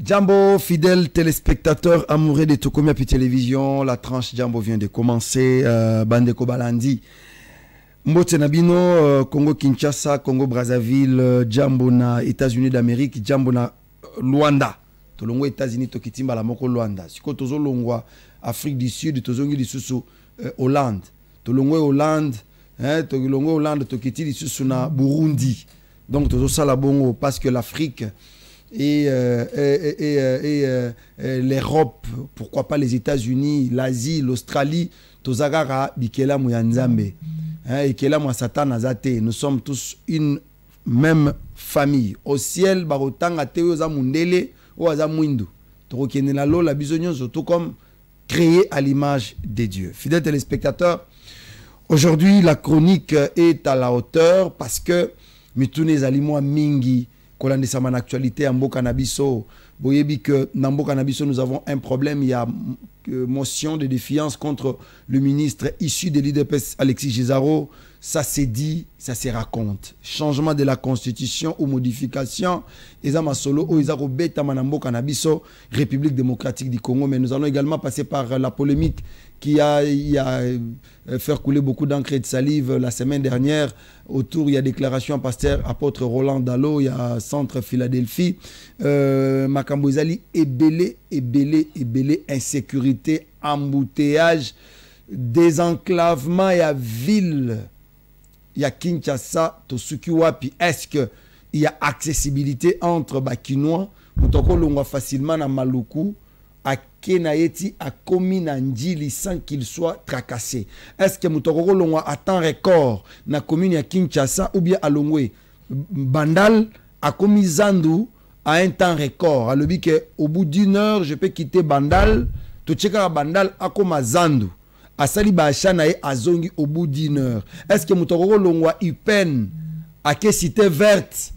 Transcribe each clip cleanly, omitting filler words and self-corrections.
Jambo, fidèles téléspectateurs amoureux de Tokomi Api Télévision, la tranche Jambo vient de commencer. Bandeko Balandi, Mbote Nabino, Congo Kinshasa, Congo Brazzaville, Jambo na États-Unis d'Amérique, Jambo na Luanda. Tolongo États-Unis, Tokitimba la Moko Luanda. Siko Tozo Longwa, Afrique du Sud, Tozongi di Susu, Hollande. Tolongo Hollande, Tolongo Hollande, Tokiti di Susu na Burundi. Donc Tozo Salabongo, parce que l'Afrique et l'Europe, pourquoi pas les États-Unis, l'Asie, l'Australie, Tozagara, Bikela Mouyanzambe, Ikela Mouasatan Azate, nous sommes tous une même famille. Au ciel, Barotanga Teoza Mundele, Oaza Mwindu, Torokenelalo, la bisognon, surtout comme créé à l'image des dieux. Fidèles téléspectateurs, aujourd'hui la chronique est à la hauteur parce que Mitune Zalimo Mingi, Kolande Saman actualité en Mboka Nabiso, Boyebi que dans Mboka Nabiso nous avons un problème, il y a motion de défiance contre le ministre issu de l'IDPS Alexis Gisaro. Ça s'est dit, ça se raconte. Changement de la constitution ou modification, Ezama Solo, Oizaro Beta Manamboka Nabiso, République démocratique du Congo. Mais nous allons également passer par la polémique qui a fait couler beaucoup d'encre et de salive la semaine dernière. Autour, il y a déclaration pasteur apôtre Roland Dalo, il y a Centre Philadelphie. Makambo Ezali, ébélé, insécurité, embouteillage, désenclavement et à ville. Il y a Kinshasa, Tosuki Wapi. Est-ce qu'il y a accessibilité entre Bakinois, Moutoko Longwa facilement na Maluku, à Kenaeti, à Kominandjili sans qu'il soit tracassé? Est-ce que Moutoko Longwa a temps record na commune à Kinshasa ou bien à Longwe? Bandal, à Komizandu, à un temps record. À l'objet qu'au bout d'une heure, je peux quitter Bandal, tout checker Bandal à Komazandu. Asali Bachanae Azongi au bout d'une heure. Est-ce que Moutoko Longwa Upen à que cité verte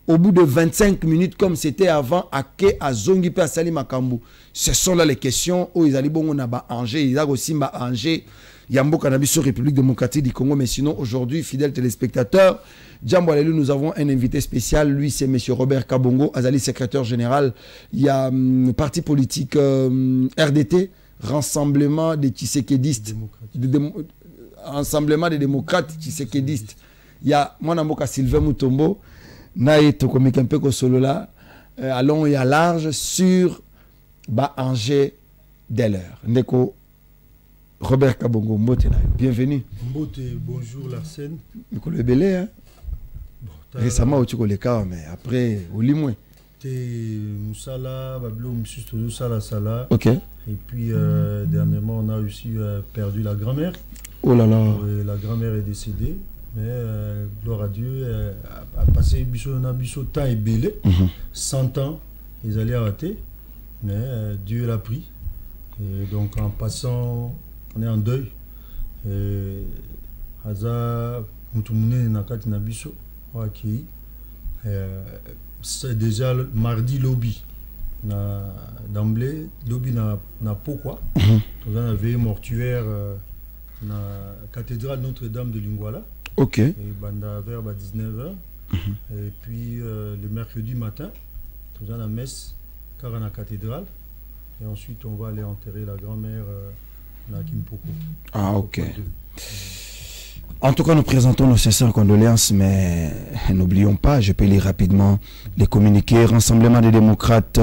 au bout de 25 minutes comme c'était avant à que Azongi pe Asali Makambu? Ce sont là les questions où ils allaient bon on a ba Angers, ils ont aussi ba Angers, Yambo Cannabis République démocratique du Congo. Mais sinon aujourd'hui, fidèles téléspectateurs, Jambo Alelu, nous avons un invité spécial. Lui c'est monsieur Robert Kabongo, Azali secrétaire général. Il y a parti politique RDT, Rassemblement des Tshisekédistes, Rassemblement des démocrates Tshisekédistes. Il y a mon amour Sylvain Mutombo, Nae Tokomik un peu comme solo là, allons et à large sur Angers Deller. Ndeko Robert Kabongo, Mbote, bienvenue. Mbote, bonjour Larsen. Le belé, hein? Récemment, tu connais le cas, mais après, au limoué. Moussala, Bablo, Moussou, Sala. Ok. Et puis, dernièrement, on a aussi perdu la grand-mère. Oh là là. La grand-mère est décédée. Mais, gloire à Dieu, a passé Bisso temps et belé. 100 ans, ils allaient arrêter. Mais Dieu l'a pris. Et donc, en passant, on est en deuil. Haza, Moutoumouné, Nakati Nabiso, Wakei. C'est déjà le mardi lobby. D'emblée, lobby na pourquoi. On a veillé mortuaire na cathédrale Notre-Dame de Lingwala. Ok. Et banda vers 19h. Et puis le mercredi matin, on a la messe car on a cathédrale. Et ensuite on va aller enterrer la grand-mère na Kimpoko. Ah ok. En tout cas, nous présentons nos sincères condoléances, mais n'oublions pas, je peux lire rapidement les communiqués. Rassemblement des démocrates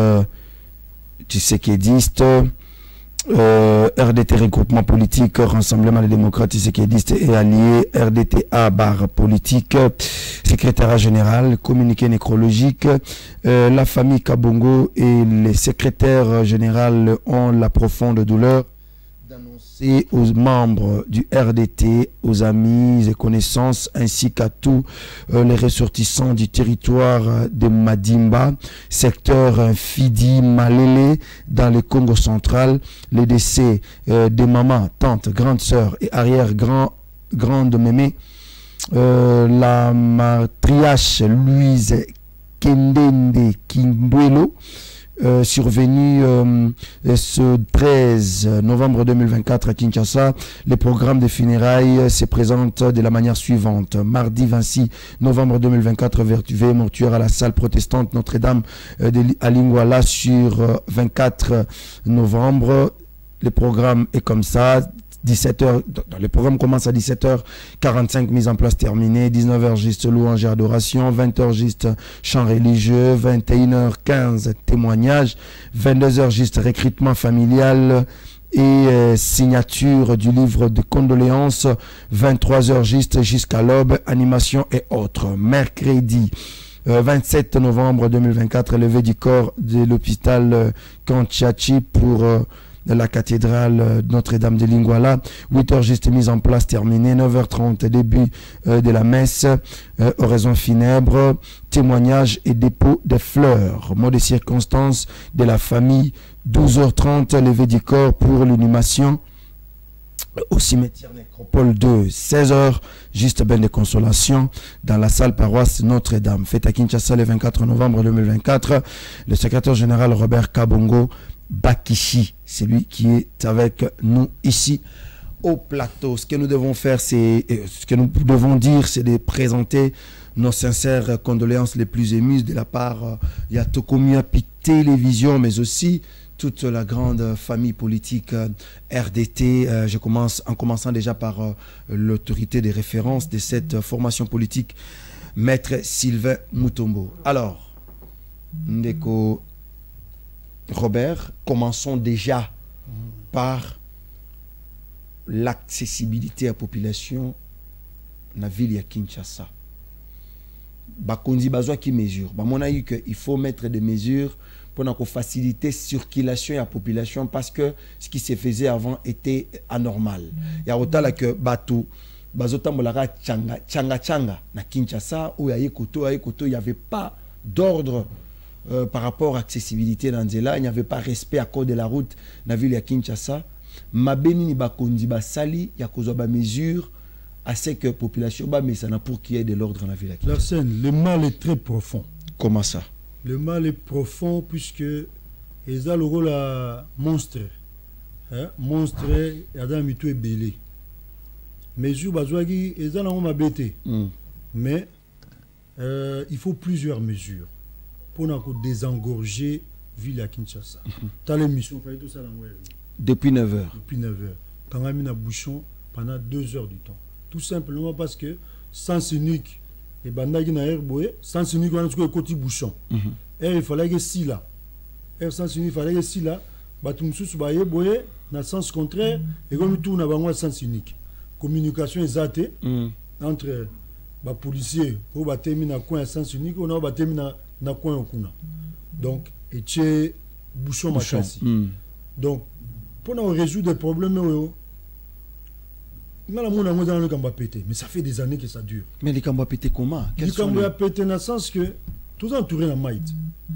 tshisékédistes, RDT regroupement politique, Rassemblement des démocrates tshisékédistes et alliés, RDTA barre politique, secrétariat général, communiqué nécrologique, la famille Kabongo et les secrétaires généraux ont la profonde douleur d'annoncer aux membres du RDT, aux amis et connaissances, ainsi qu'à tous les ressortissants du territoire de Madimba, secteur Fidi Malele, dans le Congo central, les décès des mamans, tantes, grandes sœurs et arrière-grande mémé, la matriarche Louise Kendende Kindwelo, survenu ce 13 novembre 2024 à Kinshasa. Les programmes de funérailles se présentent de la manière suivante. Mardi 26 novembre 2024, veillée mortuaire à la salle protestante Notre-Dame à Lingwala sur 24 novembre. Le programme est comme ça. 17h, le programme commence à 17h45, mise en place terminée, 19h juste louange et adoration, 20h juste chant religieux, 21h15 témoignage, 22h juste recrutement familial et signature du livre de condoléances, 23h juste jusqu'à l'aube, animation et autres. Mercredi 27 novembre 2024, levée du corps de l'hôpital Kanchachi pour de la cathédrale Notre-Dame de Lingwala. 8h juste mise en place terminée. 9h30 début de la messe, oraison funèbre, témoignage et dépôt de fleurs. Mot de circonstance de la famille. 12h30 levée du corps pour l'inhumation au cimetière Nécropole 2. 16h juste bain de consolation dans la salle paroisse Notre-Dame. Fête à Kinshasa le 24 novembre 2024. Le secrétaire général Robert Kabongo Bakishi, c'est lui qui est avec nous ici au plateau. Ce que nous devons faire, c'est ce que nous devons dire, c'est de présenter nos sincères condoléances les plus émues de la part de Tokomia Pi Télévision, mais aussi toute la grande famille politique RDT. En commençant déjà par l'autorité des références de cette formation politique, Maître Sylvain Mutombo. Alors, Ndeko Robert, commençons déjà par l'accessibilité à la population dans la ville de Kinshasa. Bakondi Bazwa qui mesure. On a eu qu'il faut mettre des mesures pour faciliter la circulation de la population parce que ce qui se faisait avant était anormal. Il y a autant que Batou, Bazotambolara Tchanga na Kinshasa où il n'y avait pas d'ordre. Par rapport à l'accessibilité dans Nzela, il n'y avait pas respect à code de la route dans la ville de Kinshasa. Mabeni ni bakondi basali, il y a des mesures assez que la population mais ça n'a pour qu'il y ait de l'ordre dans la ville de Kinshasa. La scène, le mal est très profond. Comment ça? Le mal est profond puisque ils ont le rôle à monstre. Monstre, il y a des mitou et belé. Mesures bazouagi, ils ont un bêté. Mais il faut plusieurs mesures pour désengorger la ville à Kinshasa. T'as l'émission, il tout ça depuis 9h. Depuis 9h. Quand on a mis un bouchon pendant 2 heures du temps. Tout simplement parce que sens unique, et bandagi na herboé, sens unique, on a un côté bouchon. Et il fallait que si là. Et sens unique, il fallait que si là, batumsus baye boye, dans le sens contraire, et comme tout, on a un sens unique. Communication exacte entre les policiers, pour battre dans coin sens unique, on a battu na coin okuna. Donc et bouchon makasi. Donc pour nous résoudre des problèmes mais ça fait des années que ça dure. Mais les cambouis pété comment? Les cambouis pété dans le sens que tout entouré la maït.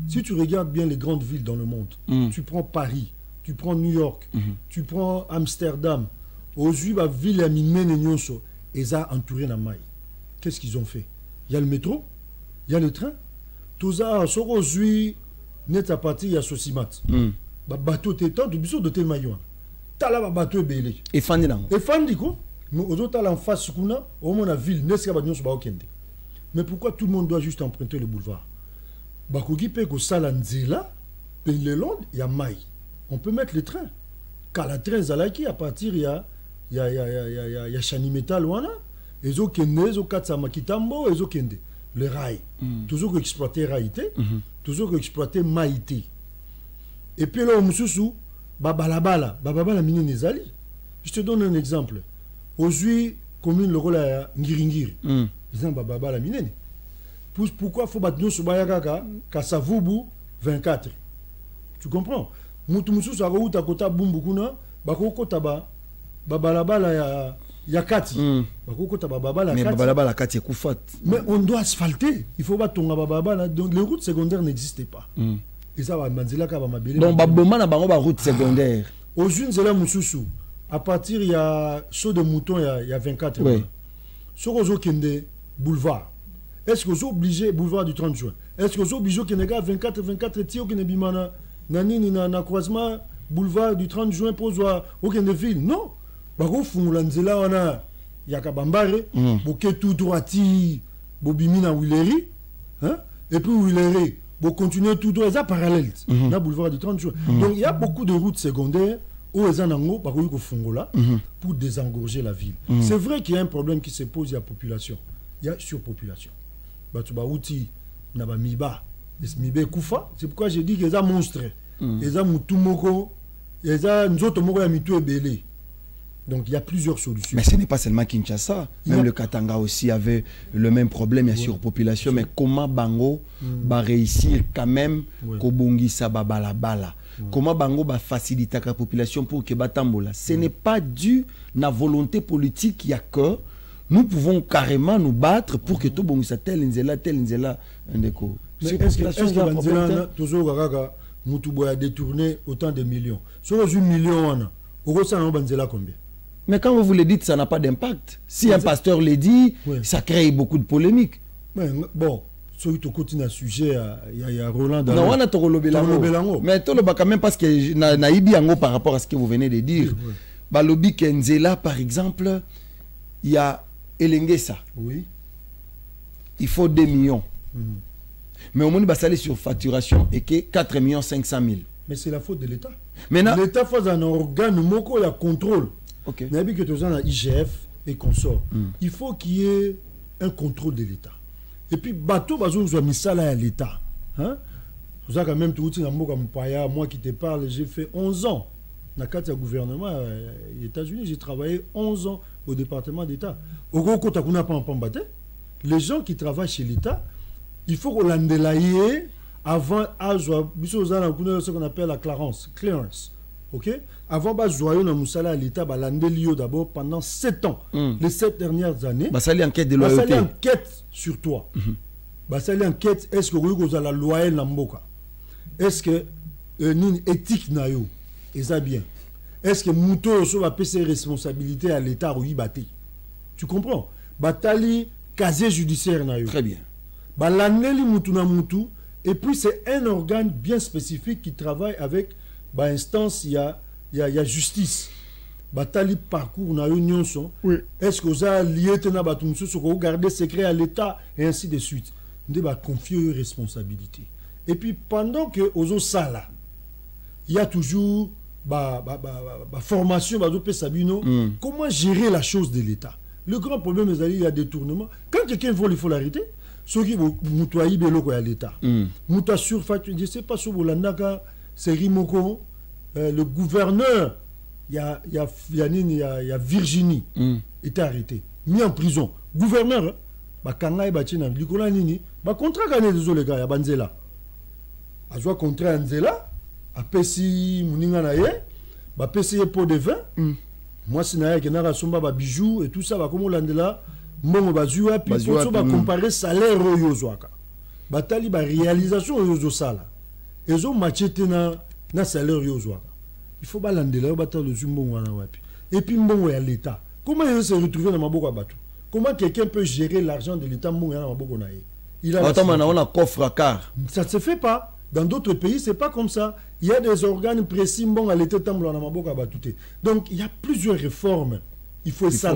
Si tu regardes bien les grandes villes dans le monde, tu prends Paris, tu prends New York, tu prends Amsterdam, aujourd'hui la ville est minée nyonso et ça entouré la maït. Qu'est-ce qu'ils ont fait? Il y a le métro, il y a le train. Tout ça, aujourd'hui, net à partir, il y a Sosimat. Bateau t'étend, tu biso de tel maillot. T'as là, bateau est belé. Et fandi là. Et fandi quoi? Mais aujourd'hui, t'as en face, au moins la ville, n'est-ce pas, mais pourquoi tout le monde doit juste emprunter le boulevard? Bakogi peut que ça l'anzela, pays le long, il y a maille. On peut mettre le train. Quand la train zalaki, à partir, il y a Chanimetal, ouana, et zo kende, zo katsama kitambo, et zo kende. Le rail. Toujours exploiter raïté, toujours exploiter maïté. Et puis là, on babalabala mini nezali. Je te donne un exemple. Aujourd'hui, commune le rôle à Ngiringiri. Ils ont bababala mine. Pourquoi faut battre nous sur Bayagaka, Kasavubu 24? Tu comprends? Mutu sa route à kota bumbukuna, bakoko taba babalabala ya kati. Bakoko taba babala kati. Mais babalabala kati koufat. Mais on doit asphalter. Il faut pas tomber babala. Donc les routes secondaires n'existaient pas. Et ça va manzila ka ba mabele. Donc baboma na bango ba route secondaire. Aux unes c'est là mususu. À partir il y a saut de mouton il y a 24. Oui. Sur Ozo Kende boulevard. Est-ce que vous êtes obligé boulevard du 30 juin? Est-ce que vous êtes obligé que les gars 24 tio que ne bimana nani na croisement boulevard du 30 juin pour voir aucune ville. Non. Bako fungula nzela wana yakabambare, boke tout droiti, bobimi na Wileri, hein? Et puis Wileri, bo continuer tout droit, ça parallèle, na boulevard du 30 juin. Donc il y a beaucoup de routes secondaires où les anango bako yuko fungula pour désengorger la ville. C'est vrai qu'il y a un problème qui se pose, il y a population. Il y a surpopulation. Batu ba outi na ba miba, mibe kufa, c'est pourquoi j'ai dit que ça monstre. Et ça mutumoko, et ça nzoto moko ya mitu ebele. Donc il y a plusieurs solutions. Mais ce n'est pas seulement Kinshasa. Même le Katanga aussi avait le même problème, il y a surpopulation. Mais comment Bango va réussir quand même Kobongisa Babalabala? Comment Bango va faciliter la population pour que Batambola? Ce n'est pas dû à la volonté politique, il y a que nous pouvons carrément nous battre pour que tout Bongisa tel nzela. Mais est-ce que Banzela toujours Mutuboya détourné autant de millions? Sur 1 million, au ça on Banzela combien? Mais quand vous le dites, ça n'a pas d'impact. Si un pasteur le dit, ça crée beaucoup de polémiques. Bon, sur tout côté d'un sujet, il y a Roland dans non, on a Torolo Belango. Mais tout le quand même parce que naïbi ango par rapport à ce que vous venez de dire. Balobi Kenzela, par exemple, il y a Elengesa. Oui. Il faut 2 millions. Mais au moins, il va s'aller sur facturation et que 4 500 000. Mais c'est la faute de l'État. L'État fait un organe, il y a contrôle. Il y a que IGF et consorts. Il faut qu'il y ait un contrôle de l'État. Et puis, bateau, soit mis ça là à l'État. Hein? C'est ça quand même, moi qui te parle, j'ai fait 11 ans. Dans le gouvernement aux États-Unis, j'ai travaillé 11 ans au département d'État. Les gens qui travaillent chez l'État, il faut qu'on l'endelaye avant ce qu'on appelle la clearance. Ok? Avant l'État d'abord pendant 7 ans. Les 7 dernières années. Basali enquête de loyauté. Basali enquête sur toi. Basali enquête, est-ce que vous avez la loyauté Namboka? Est-ce que une éthique nayo est bien? Est-ce que Mouto va payer ses responsabilités à l'État ou Ibati? Tu comprends? Batali casier judiciaire nayo. Très bien. Balaneli Moutou na Moutou. Et puis c'est un organe bien spécifique qui travaille avec instance, il y a justice. Batali parcours na union son. Est-ce que vous avez lié na batumsu sur vous garder secret à l'État et ainsi de suite. Nous devons confier aux responsabilités. Et puis pendant que aux sala, il y a toujours formation Sabino, comment gérer la chose de l'État. Le grand problème est il y a détournement. Quand quelqu'un vole, il faut l'arrêter. Ceux qui vont moutoyer à l'État. Mouta surfacture, je ne sais pas si vous l'avez c'est Rimoko, le gouverneur, il y a Virginie, était arrêté, mis en prison. Gouverneur, Kanga et Bachina, Nicolas Nini, contrat gagné les gars, il y a Banzela. A joué contrat Anzela, a Pessi Mouninga Naye, Pessi pot de vin. Moi, c'est Naye qui n'a pas bijoux et tout ça, comment l'Andela. Mon bazua puis pour ça comparer salaire au yozwaka batali ba réalisation au yozosala ezo machete na salaire yozwaka il faut balandela batalo zumbongo wana wapi et puis mbongo ya l'État comment il se retrouver dans maboko batu comment quelqu'un peut gérer l'argent de l'État mbongo na maboko nae il a on a coffre à quart ça ne se fait pas dans d'autres pays c'est pas comme ça il y a des organes précis mbongo à l'État tamblo na maboko batute donc il y a plusieurs réformes. Il faut ça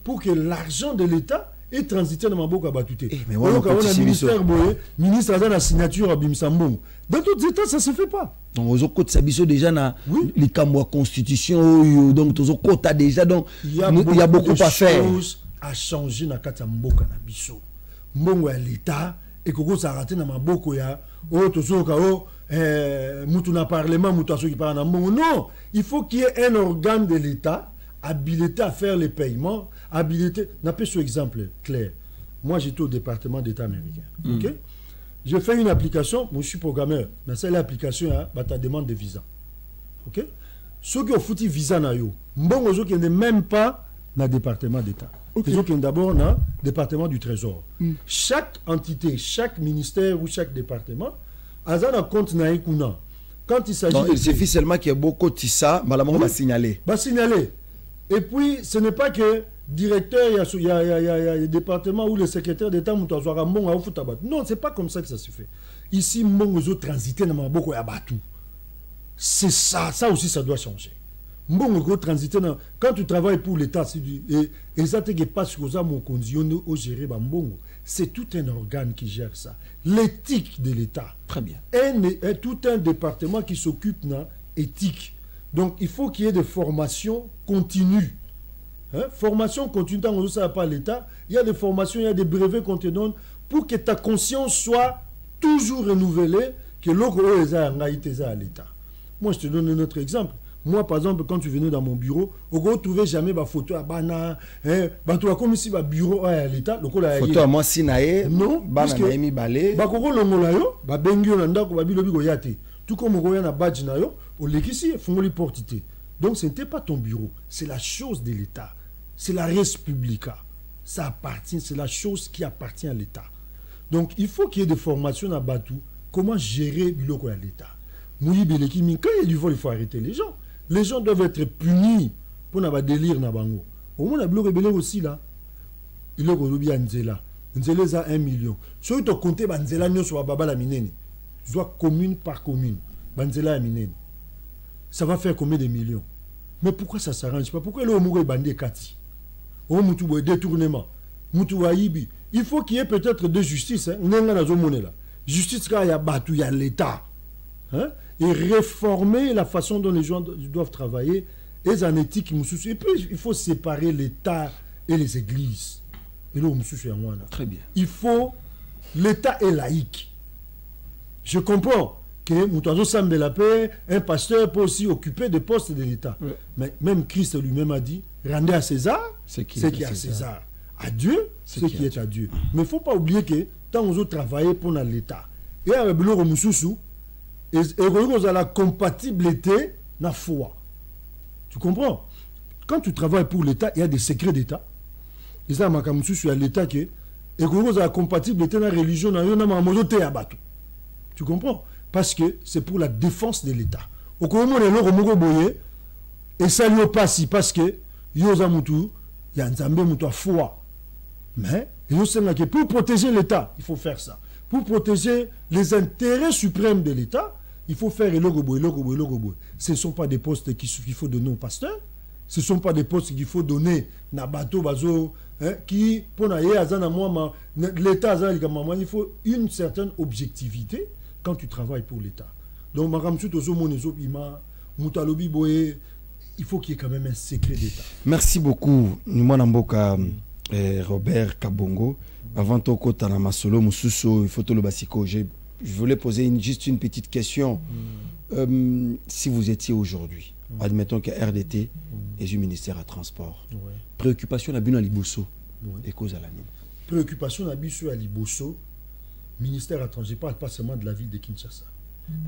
pour que l'argent de l'État est transité dans ma boca batute. Mais on a ministère boye, ministre a la signature à Bimsambon. Dans d'autres États, ça ne se fait pas. Donc, aux autres côtés, déjà dans les Cameroun constitution, donc aux autres côtés déjà, donc il y a beaucoup à faire. Choses à changer dans la mboka na biso. Mbongo ya l'État et que ça raté dans ma boca ya Moutouna parlement, Moutouna qui parle en mbongo. Non, il faut qu'il y ait un organe de l'État habilité à faire les paiements, habilité. N'a pas ce exemple clair. Moi, j'étais au département d'État américain. Ok? J'ai fait une application, moi je suis programmeur. Dans cette application, ta demande de visa. Ok? Ceux qui ont foutu visa na yo, bon, ceux qui n'est même pas dans le département d'État. Ceux qui sont d'abord dans le département du Trésor. Chaque entité, chaque ministère ou chaque département, a un compte na ikuna. Quand il s'agit. Il suffit seulement qu'il y ait beaucoup de ça, Malamon va signaler. Va signaler. Et puis, ce n'est pas que directeur, il y a des départements où le secrétaire d'État, non, ce n'est pas comme ça que ça se fait. Ici, mbongo transité na maboko ya batu. C'est ça, ça aussi ça doit changer. Mbongo transité na quand tu travailles pour l'État, et ça te passe que ça mon condition au gérer mbongo, c'est tout un organe qui gère ça. L'éthique de l'État. Très bien. Et tout un département qui s'occupe de l'éthique. Donc il faut qu'il y ait des formations continues. Hein? Formation continue, tant que ça n'a pas l'État, il y a des formations, il y a des brevets qu'on te donne pour que ta conscience soit toujours renouvelée, que l'autre est à l'État. Moi, je te donne un autre exemple. Moi, par exemple, quand tu venais dans mon bureau, on ne trouvait jamais ma photo à Bana, tu as comme si ma bureau à l'État. Photo à moi, Sinae, non, Bana Naemi Balé. Bakoko Longolayo, Bengio Nandako, Babilobi Goyate. Tout comme on a badge nayo, on l'équissi, Fongoli Portité. Donc, ce n'était pas ton bureau, c'est la chose de l'État. C'est la res publica. Ça appartient, c'est la chose qui appartient à l'État. Donc, il faut qu'il y ait des formations à Batou. Comment gérer Biloko à l'État. Quand il y a du vol, il faut arrêter les gens. Les gens doivent être punis pour n'avoir délire na bango. Au moins, la Biloko rebelle aussi là. Il y a Nzela. Nzela a 1 million. Si tu comptes Nzela sur Baba la Minene, tu dois commune par commune. Nzela a Minene. Ça va faire combien de millions? Mais pourquoi ça ne s'arrange pas? Pourquoi le Omogo est bandé Kati? Au Moutou détournement. Moutou Waibi. Il faut qu'il y ait peut-être de justice. On est là dans la justice, il y a battu, il y a l'État. Hein? Et réformer la façon dont les gens doivent travailler et en éthique. Et puis, il faut séparer l'État et les églises. Et là, très bien. Il faut... L'État est laïque. Je comprends que Moutazo Sambe la paix, un pasteur peut aussi occuper des postes de l'État. Oui. Mais même Christ lui-même a dit, rendez à César ce qui est à César. À Dieu, ce qui est à Dieu. Mais il ne faut pas oublier que tant on a travaillé pour l'État, et avec le Moussoussou, et on a la compatibilité de la foi. Tu comprends? Quand tu travailles pour l'État, il y a des secrets d'État. Et ça, il y a l'État qui est. Et on a la compatibilité de la religion, tu comprends? Parce que c'est pour la défense de l'État. Au Congo, et ça lui passe parce que il y a un foi. Mais pour protéger l'État, il faut faire ça. Pour protéger les intérêts suprêmes de l'État, il faut faire logo. Ce ne sont pas des postes qu'il faut donner aux pasteurs. Ce ne sont pas des postes qu'il faut donner à bateau qui pour l'État. Il faut une certaine objectivité quand tu travailles pour l'État. Donc, il faut qu'il y ait quand même un secret d'État. Merci beaucoup, Nimwanamboka Robert Kabongo. Avant tout, Masolo Moussousso, il faut le Basiko. Je voulais poser juste une petite question. Si vous étiez aujourd'hui, admettons que RDT est du ministère à transport, préoccupation à Bino Liboso et cause à la mine. Préoccupation à Bino Liboso, ministère à transport, je ne parle pas seulement de la ville de Kinshasa.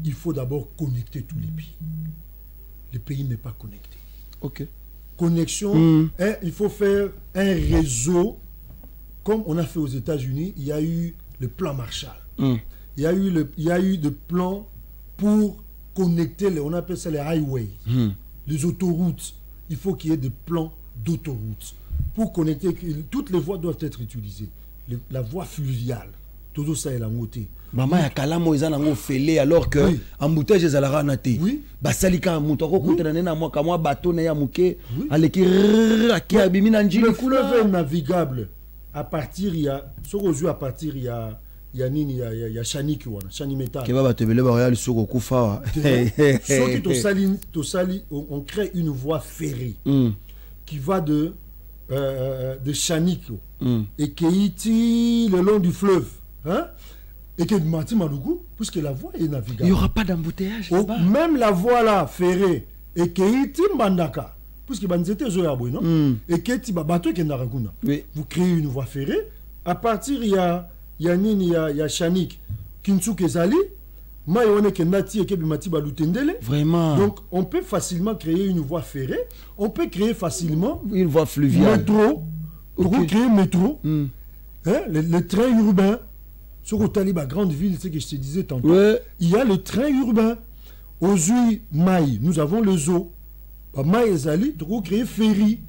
Il faut d'abord connecter tous les pays. Le pays n'est pas connecté. Ok. Connexion, il faut faire un réseau, comme on a fait aux États-Unis. Il y a eu le plan Marshall. Il y a eu des plans pour connecter, on appelle ça les highways, les autoroutes. Il faut qu'il y ait des plans d'autoroutes pour connecter. Toutes les voies doivent être utilisées. La voie fluviale, tout ça est la montée. Maman ya kalamo ezana félé alors que embouteillage ezalaka na te. Oui. Basalika muto ko kutana na moi kamwa bateau na ya muke aleki aki abimi na njili. Le fleuve est navigable à partir il y a nini il y a Chanik wana Chani Metal. Ke ba batebele ba royal soko kufa. Soki to sali on crée une voie ferrée qui va de Chanik et qui le long du fleuve, hein? Et que Mati Malugu, puisque la voie est navigable. Il n'y aura pas d'embouteillage là-bas. Même la voie là, ferrée, et que Mbandaka, puisque Banzete Zoyaboué, non? Et que Tibabato et Naraguna. Vous créez une voie ferrée. À partir, il y a Chanik, Kinsuke Zali, Maïwane Kenati et Kebimati Balutendele. Vraiment. Donc, on peut facilement créer une voie ferrée. On peut créer facilement une voie fluviale. Métro. Pour créer métro. Le train urbain. Sur le Taliba, grande ville, c'est ce que je te disais tantôt. Il y a le train urbain. Aujourd'hui, Maï, nous avons le zoo. Maï et Zali, donc créer ferry.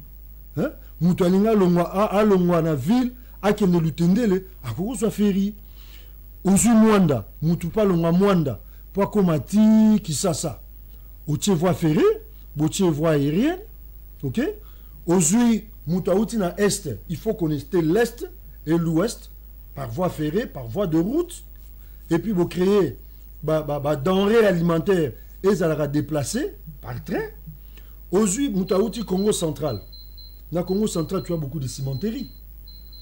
Moutalinga, Longwa, à Longwa, la ville, à Kenelutendele, à quoi soit ferry. Ozu Mwanda, Mutupa Longa Mwanda, Poakomati, Kisasa. Otie voie ferrée, Botie voie aérienne, ok? Ozu Moutaouti na Est, il faut connecter l'Est et l'Ouest par voie ferrée, par voie de route. Et puis vous créez denrées alimentaires et ça va déplacer par train. Ozu Moutaouti Congo central. Dans le Congo central, tu as beaucoup de cimenteries.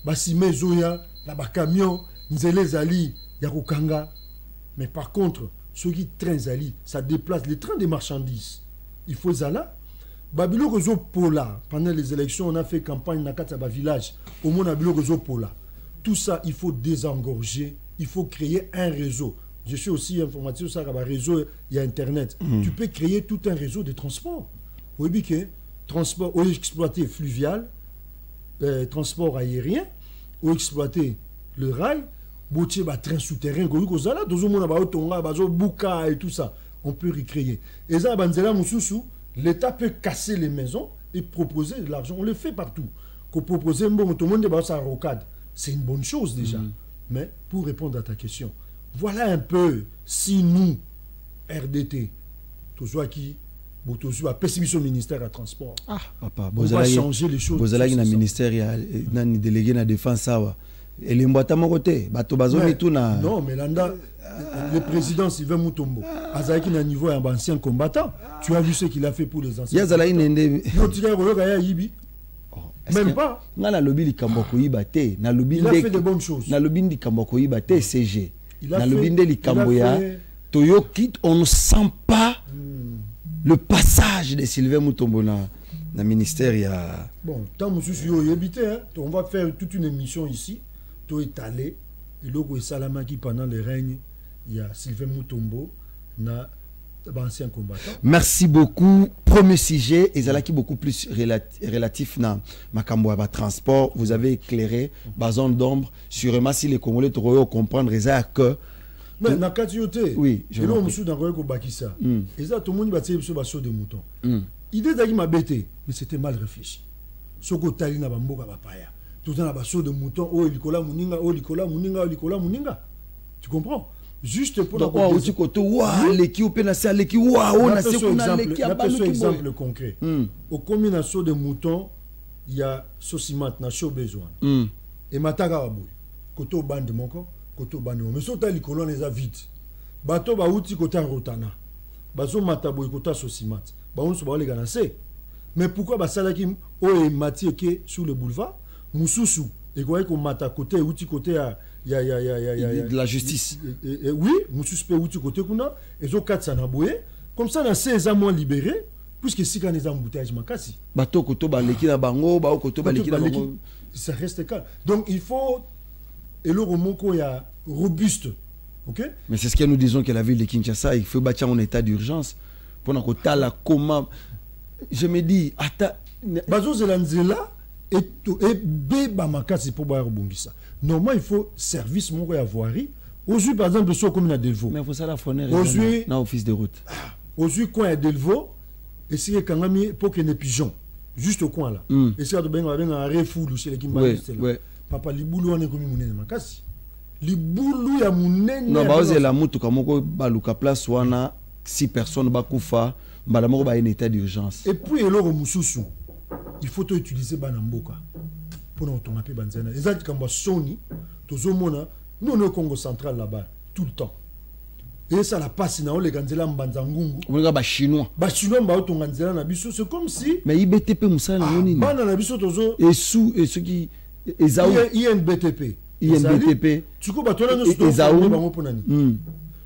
Basime Zoya, là-bas camion, Nzele Zali, Yakokanga. Mais par contre, ceux qui traînent Zali, ça déplace les trains des marchandises. Il faut ça là. Babilo Rezo Pola, pendant les élections, on a fait campagne dans Kataba village. Au moins, Babilo Rezo Pola. Tout ça, il faut désengorger. Il faut créer un réseau. Je suis aussi informatique sur ça, réseau, il y a Internet. Tu peux créer tout un réseau de transport. Vous voyez que transport, ou exploiter fluvial, transport aérien, ou exploiter le rail, boutier train souterrain, et tout ça. On peut recréer. Et ça, l'État peut casser les maisons et proposer de l'argent. On le fait partout. Qu'on propose tout le monde de sa rocade. C'est une bonne chose déjà. Mais pour répondre à ta question, voilà un peu si nous, RDT, tout soit qui a pessimisme au ministère à transport. Ah, papa, on va changer les choses. Vous allez dans le ministère, il y a un délégué de la défense. Et les mboîtes à mon côté. Non, mais là, le président Sylvain Mutombo, Azaki n'a niveau un ancien combattant. Tu as vu ce qu'il a fait pour les anciens combattants. Même pas. Il a fait de bonnes choses. CG. On ne sent pas le passage de Sylvain Mutombo dans le ministère. Bon, tant que on va faire toute une émission ici. Tout étalé. Et là, Salamaki pendant le règne, il y a Sylvain Mutombo, ancien combattant. Merci beaucoup. Premier sujet, Ezalaki beaucoup plus relatif na Makamboa transport. Vous avez éclairé, zone d'ombre. Sûrement, si les Congolais pourraient comprendre, que. Mais dans le oui, je vais vous dans le Bakissa. Et ça, tout le monde va tirer sur le saut de mouton. L'idée d'aller m'abbêter, mais c'était mal réfléchi. Ce que tu as dit, tout le temps, il saut de mouton, oh, Likola Muninga, oh, Likola Muninga, oh, Likola Muninga. Tu comprends? Juste pour donc, un exemple concret. Au combination de moutons, il y a Sosimat, Nacho besoin. Et Mataka Aboui, Koto Bande Moko, Koto Bande Moko. Mais si tu as Likola, on les a vite. Bato Baouti Kota Rotana. Bazo Mataboui Kota Sosimat. Baon Soba les Ganase. Mais pourquoi Basalakim, oh, et Mati Eke sur le boulevard? Moussoussou, et quoi qu'on mata côté, outil côté, de la justice. Oui, Moussoussou peut outil côté qu'on a, et zo 4 sanaboué, comme ça, on a 16 ans moins libérés, puisque si on est en embouteillage, makasi. Bateau koto baleki na bango, bao koto baleki na bango. Ça reste calme. Donc il faut, et le romoko il y a robuste, ok? Mais c'est ce que nous disons que la ville de Kinshasa, il faut bâtir en état d'urgence pour qu'on ait la comment. Je me dis, attends. Bazo Zelanzela. Et bébé makasi pour boire bongisa. Normalement il faut service mon voirie. Aujourd'hui par exemple sur comme na Delvaux. Mais faut ça la fournir dans office de route. Aujourd'hui coin à Delvaux et c'est quand même pour qu'il y ait des pigeons juste au coin là. Et c'est de ben un refoul chez les Kimba. Papa liboulou on est comme munene makasi. Liboulou ya munene. Non ba oser la mutu kamoko baluka place wana 6 personnes bakufa mbala moko ba en état d'urgence. Et puis eloko mususu. Il faut utiliser Banamboka pour nous tomber Banzana. Les autres comme Sony, tous au monde, nous au Congo central là-bas tout le temps. Et ça la passe dans les Ganzela Mbanzangungu. On regarde Chinois. Chinois ba auto Ganzela na biso, c'est comme si. Mais IBTP Moussa na nini. Bana na biso tozo. Et sous et ceux qui Ezaou. INBTP. INBTP. Tu ko batona no sto Ezaou. Bango ponani.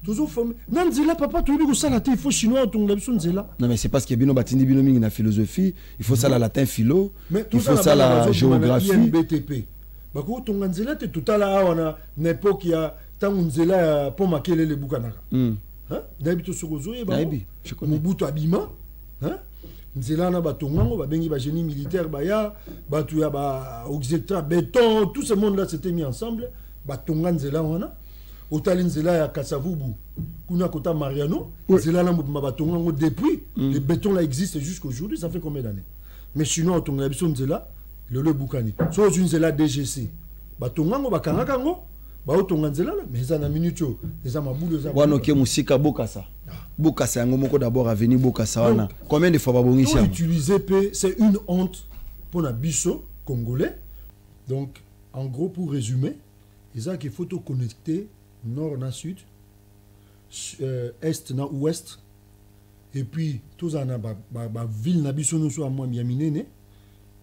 Toujours formé. Nanzela papa tu veux ça la il faut chinois ton la biso Nzela. Non mais c'est parce que bino batindi bino mingi na philosophie, il faut ça la latin philo, il faut ça la géographie. INBTP. Bako ton Nzela te tout à la wana n'époque ya tant Nzela pour maquiller les boukanaka. Hein? D'habitude sur Gozo et D'habitude, je connais. Mobutu Abima. Hein? Nzela na batongango ba bengi ba génie militaire ba ya batu ya ba oxytra béton, tout ce monde là s'était mis ensemble, ba tonga Nzela wana. Otali Nzela ya Kasavubu, kuna kota Mariano, Nzela na batongango depuis, le béton là existe jusqu'aujourd'hui, ça fait combien d'années? Mais sinon on tonga biso Nzela, le Boukani. So Nzela DGC. Batongango bakangakango, baotonganzela là mais ça na minute ça maboule ça wana ke musika bokasa bokasa yango moko d'abord à venir bokasa wana combien de fois babongisi yango utiliser p c'est une honte pour na biso congolais. Donc en gros pour résumer ça qu'il faut tout connecter nord na sud est na ouest et puis tous en a ba ville na biso no so a moins bien minene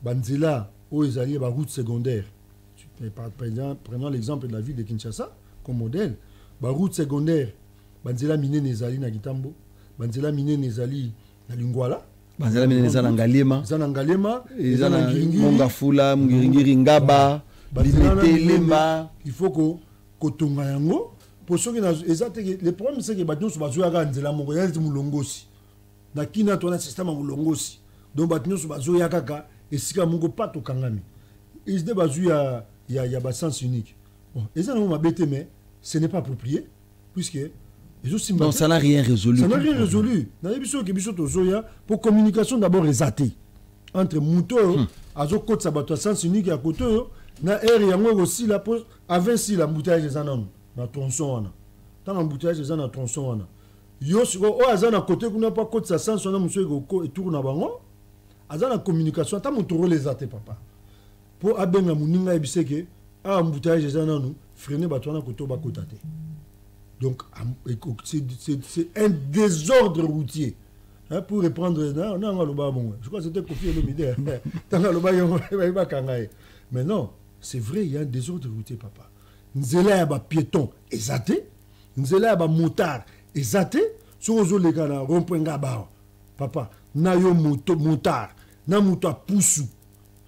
banzela o ezali ba route secondaire. Prenons l'exemple de la ville de Kinshasa comme modèle. Ba route secondaire, banzela mine nezali na Gitambo, banzela mine nezali na Lingwala, banzela mine nezali na Ngalema, ezali na Ngiringiri, Mongafula, Ngiringiri Ngaba, Limete Lemba. Il faut que tonga yango pour ceux qui na ezate le problème c'est que batno so bazo yaka nzela moko ya mulongosi. Na kina to na système mulongosi. Donc batno so bazo yaka ka esika moko pato kangami. Ils se bazo il y a sens unique. Bon, et ça, mais ce n'est pas approprié, puisque... Donc ça n'a rien résolu. Ça n'a rien résolu. Pour communication, d'abord, les athées. Entre Mouto, Azo Côte Sabato, sens unique à côté, na air et aussi la pose, avec si l'embouteillage des anons, na tronçon. Tant l'embouteillage des anons, na tronçon. Yo, au hasard, à côté, qu'on n'a pas Côte sa sens, on a monsieur et tourne à bango. Hasard, la communication, tant mon les athées, papa. Pour abenga muninga ebiseke a embouteillage des ananu freiner batona koto ba kotate. Donc c'est un désordre routier. Hein, pour reprendre je crois que c'était Kofi Olomide. Mais non, c'est vrai, il y a un désordre routier, papa. Nzela ya ba piéton ezate, nzela ya ba motard ezate, so zo le kana rompenga ba. Papa, na yo motard, na moto poussou.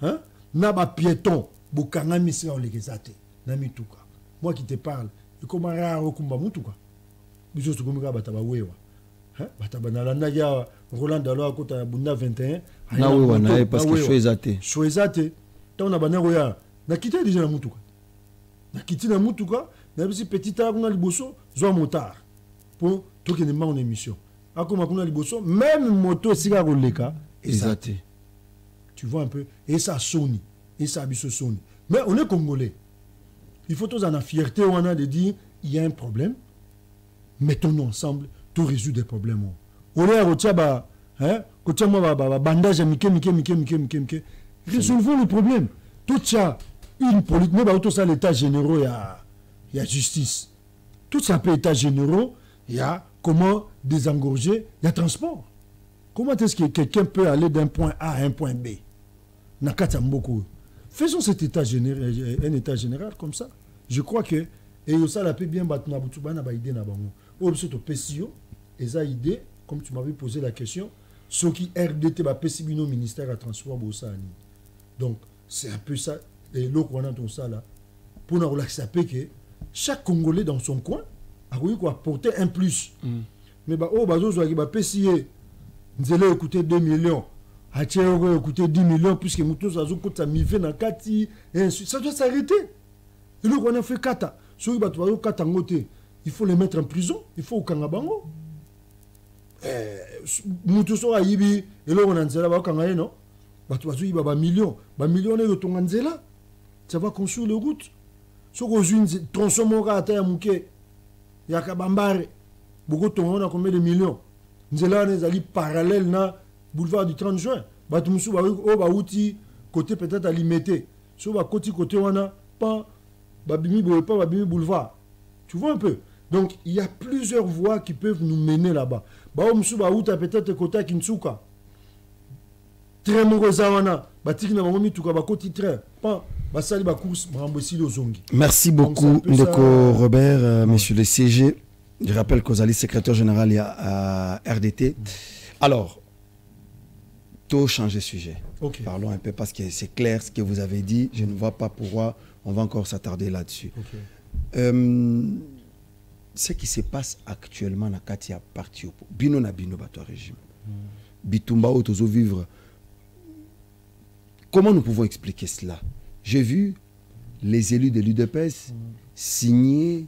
Hein? Naba piéton, bokanga misi olekezate, na mituka. Moi qui te parle, et comment raro kumba mutuka. Biso to kumika bataba wewa. Hein? Bataba na landa ya Roland Dalo akota bunda 21. Na wewa na parce que choisate. Choisate. Tona bana roya. Na kité déjà na mutuka. Na kité na mutuka, na bisi petit a kuna liboso, zo motard. Pour tout que ne ma en émission. Akoma kuna liboso, même moto sika roleka, ezate. Tu vois un peu. Et ça sonne. Et ça sonne. Mais on est Congolais. Il faut tous en la fierté on a de dire il y a un problème. Mettons-nous ensemble. Tout résout des problèmes. On est à Rotiaba. Hein? Bandage mike. Résolvons le problème. Tout ça, une politique. Mais tout ça, l'état généraux, il y a justice. Tout ça peut état généraux. Il y a comment désengorger. Il y a transport. Comment est-ce que quelqu'un peut aller d'un point A à un point B? Faisons cet état général, un état général comme ça. Je crois que et ça la peut bien battre na butuba na ba idée na bango. Ou surtout PCO et ça idée comme tu m'avais posé la question, ce qui RDT ba PCBino ministère à transport bosani. Donc c'est un peu ça et l'autre on a tout ça là pour nous relaxer que chaque Congolais dans son coin a quoi apporter un plus. Mais bah oh bazo zo ba PCA nzele écouter 2 millions. A écouter 10 millions puisque Moutos a coûté mivé na kati et ainsi. Ça doit s'arrêter. Et nous on a fait kata. Ceux qui battent kata ngote, il faut les mettre en prison, il faut au kangabango. Moutos a yibi et là on a nzela ba kangaye non. Battu yiba ba millions ne retonga nzela. Ça va construire les routes. Ce qu'on une tronçon mora ata ya muke. Ya kabambare. Beaucoup on a combien de millions. Nzela ne zali parallèle na boulevard du 30 juin. Batumusu ba outi côté peut-être à limiter. Sur ba côté wana pas babimi boulevard. Tu vois un peu. Donc il y a plusieurs voies qui peuvent nous mener là-bas. Ba musu ba outa peut-être côté Kinsuka. Très moroza wana batiki na bango mituka ba côté train. Pas basali ba course brambosi lozongi. Merci beaucoup Ndeko Robert, monsieur le CG. Je rappelle qu'Ozali secrétaire général à RDT. Alors tout changer de sujet. Okay. Parlons un peu parce que c'est clair ce que vous avez dit. Je ne vois pas pourquoi on va encore s'attarder là-dessus. Okay. Ce qui se passe actuellement dans Katia parti au Bino na Bino bato régime. Bitumba otozo vivre. Comment nous pouvons expliquer cela? J'ai vu les élus de l'UDPS signer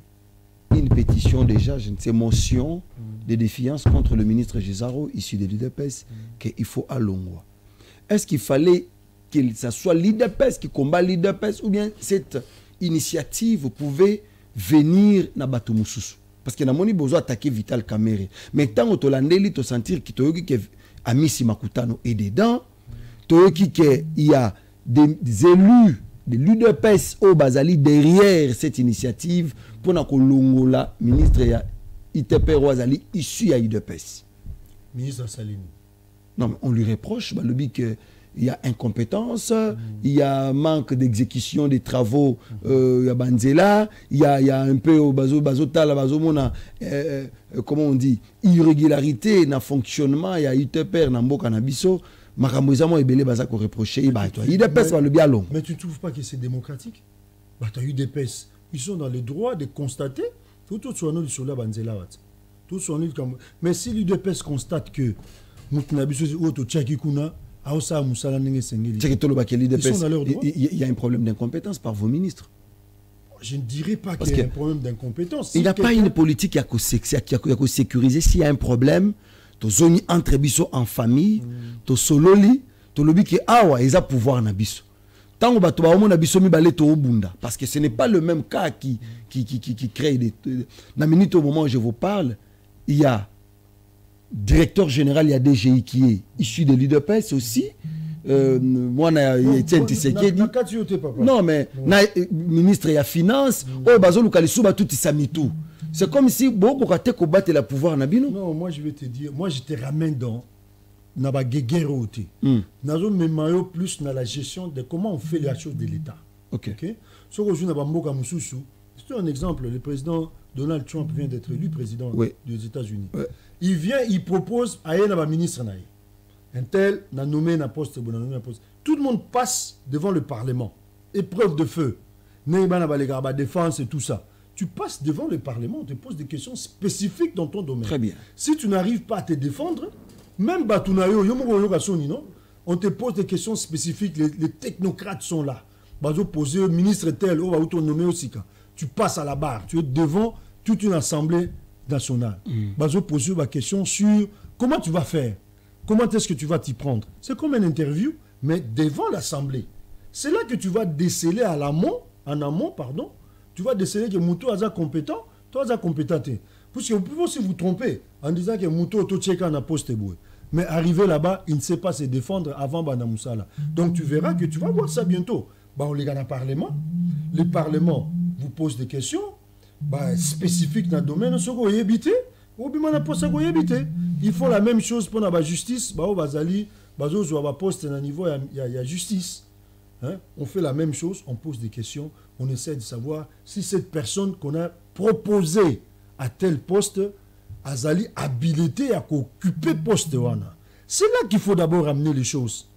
une pétition déjà, je ne sais, motion de défiance contre le ministre Gisaro, issu de l'UDPS, qu'il faut à Longwa. Est-ce qu'il fallait que ce soit l'UDPS qui combat l'UDPS ou bien cette initiative pouvait venir na bato mususu parce que na moni besoin attaquer Vital Kamerhe mais tant to landeli to sentir ki to que Amisi Makutano est dedans to que il y a des élus de l'UDPS au Bazali derrière cette initiative pour na kolongola ministre ya ITP Roazali issu à UDPS. Ministre Salini. Non, mais on lui reproche bah, le but qu'il y a incompétence, il y a manque d'exécution des travaux, il y a Banzela, il y a un peu au Bazotala, Bazomona, comment on dit, irrégularité dans le fonctionnement, il y a UTPR, Nambo Kanabiso, Makamouizamo et Belé Bazako reproché, il UDPS va le bien long. Mais tu ne trouves pas que c'est démocratique? Bah, tu as UDPS, ils sont dans le droit de constater, tout soit nous sur la Banzela. Tout soit nous comme. Mais si l'UDPS constate que il y a un problème d'incompétence par vos ministres. Je ne dirais pas qu'il y a un problème d'incompétence. Il n'y a pas une politique qui a sécurisé. S'il y a un problème, tu as entre biso en famille, tu as sololi, tu as le qui ils ont pouvoir na biso. Tant que tu as biso mi balé to bunda parce que ce n'est pas le même cas qui crée des. Dans minute au moment où je vous parle, il y a directeur général, il y a DGI qui est issu de l'UDPS aussi. Moi, Etienne Tshisekedi. Non, mais ministre de la Finance, c'est comme si beaucoup de combattre le pouvoir. Non, moi je vais te dire, moi je te ramène dans la guerre. Nous plus dans la gestion de comment on fait les choses de l'État. Ok. C'est un exemple, le président Donald Trump vient d'être élu président des États-Unis. Ouais. Il vient, il propose à un ministre. Un tel n'a nommé un poste. Tout le monde passe devant le Parlement. Épreuve de feu. Défense et tout ça. Tu passes devant le Parlement, on te pose des questions spécifiques dans ton domaine. Très bien. Si tu n'arrives pas à te défendre, même on te pose des questions spécifiques. Les technocrates sont là. Poser au ministre tel, nommé aussi. Tu passes à la barre. Tu es devant toute une assemblée nationale. Poser la question sur comment tu vas faire. Comment est-ce que tu vas t'y prendre? C'est comme une interview, mais devant l'Assemblée. C'est là que tu vas déceler en amont, tu vas déceler que Mouto est compétent, toi est compétent. Parce que vous pouvez aussi vous tromper en disant que Mouto est un poste. Mais arrivé là-bas, il ne sait pas se défendre avant Banamoussala. Donc tu verras que tu vas voir ça bientôt. On les gagne au Parlement. Le Parlement vous pose des questions spécifiques dans le domaine. Ils font la même chose pour la justice. Il y a justice. Hein? On fait la même chose, on pose des questions, on essaie de savoir si cette personne qu'on a proposée à tel poste a habilité à occuper poste. C'est là qu'il faut d'abord amener les choses.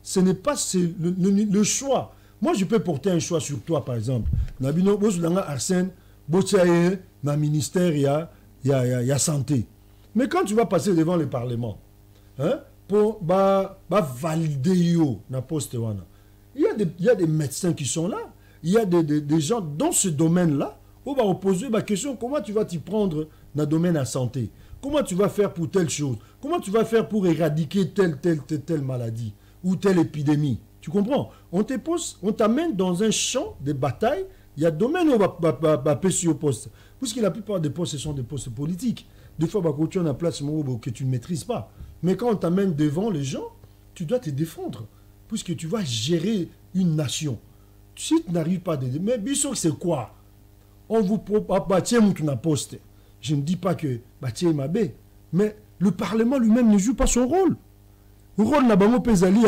Ce n'est pas le choix. Moi, je peux porter un choix sur toi, par exemple. Arsène, dans le ministère, il y a santé. Mais quand tu vas passer devant le Parlement, hein, pour valider na poste, il y a des médecins qui sont là. Il y a des gens dans ce domaine-là. On va poser la question, comment tu vas t'y prendre dans le domaine de la santé? Comment tu vas faire pour telle chose? Comment tu vas faire pour éradiquer telle maladie ou telle épidémie? Tu comprends? On t'amène dans un champ de bataille. Il y a domaine où on va passer au poste. Puisque la plupart des postes, ce sont des postes politiques. Des fois, tu as une place que tu ne maîtrises pas. Mais quand on t'amène devant les gens, tu dois te défendre. Puisque tu vas gérer une nation. Si tu n'arrives pas à te défendre, mais Bissot, c'est quoi? On vous propose un poste. Je ne dis pas que Batié Mabé, mais le Parlement lui-même ne joue pas son rôle. Le rôle n'a pas pesali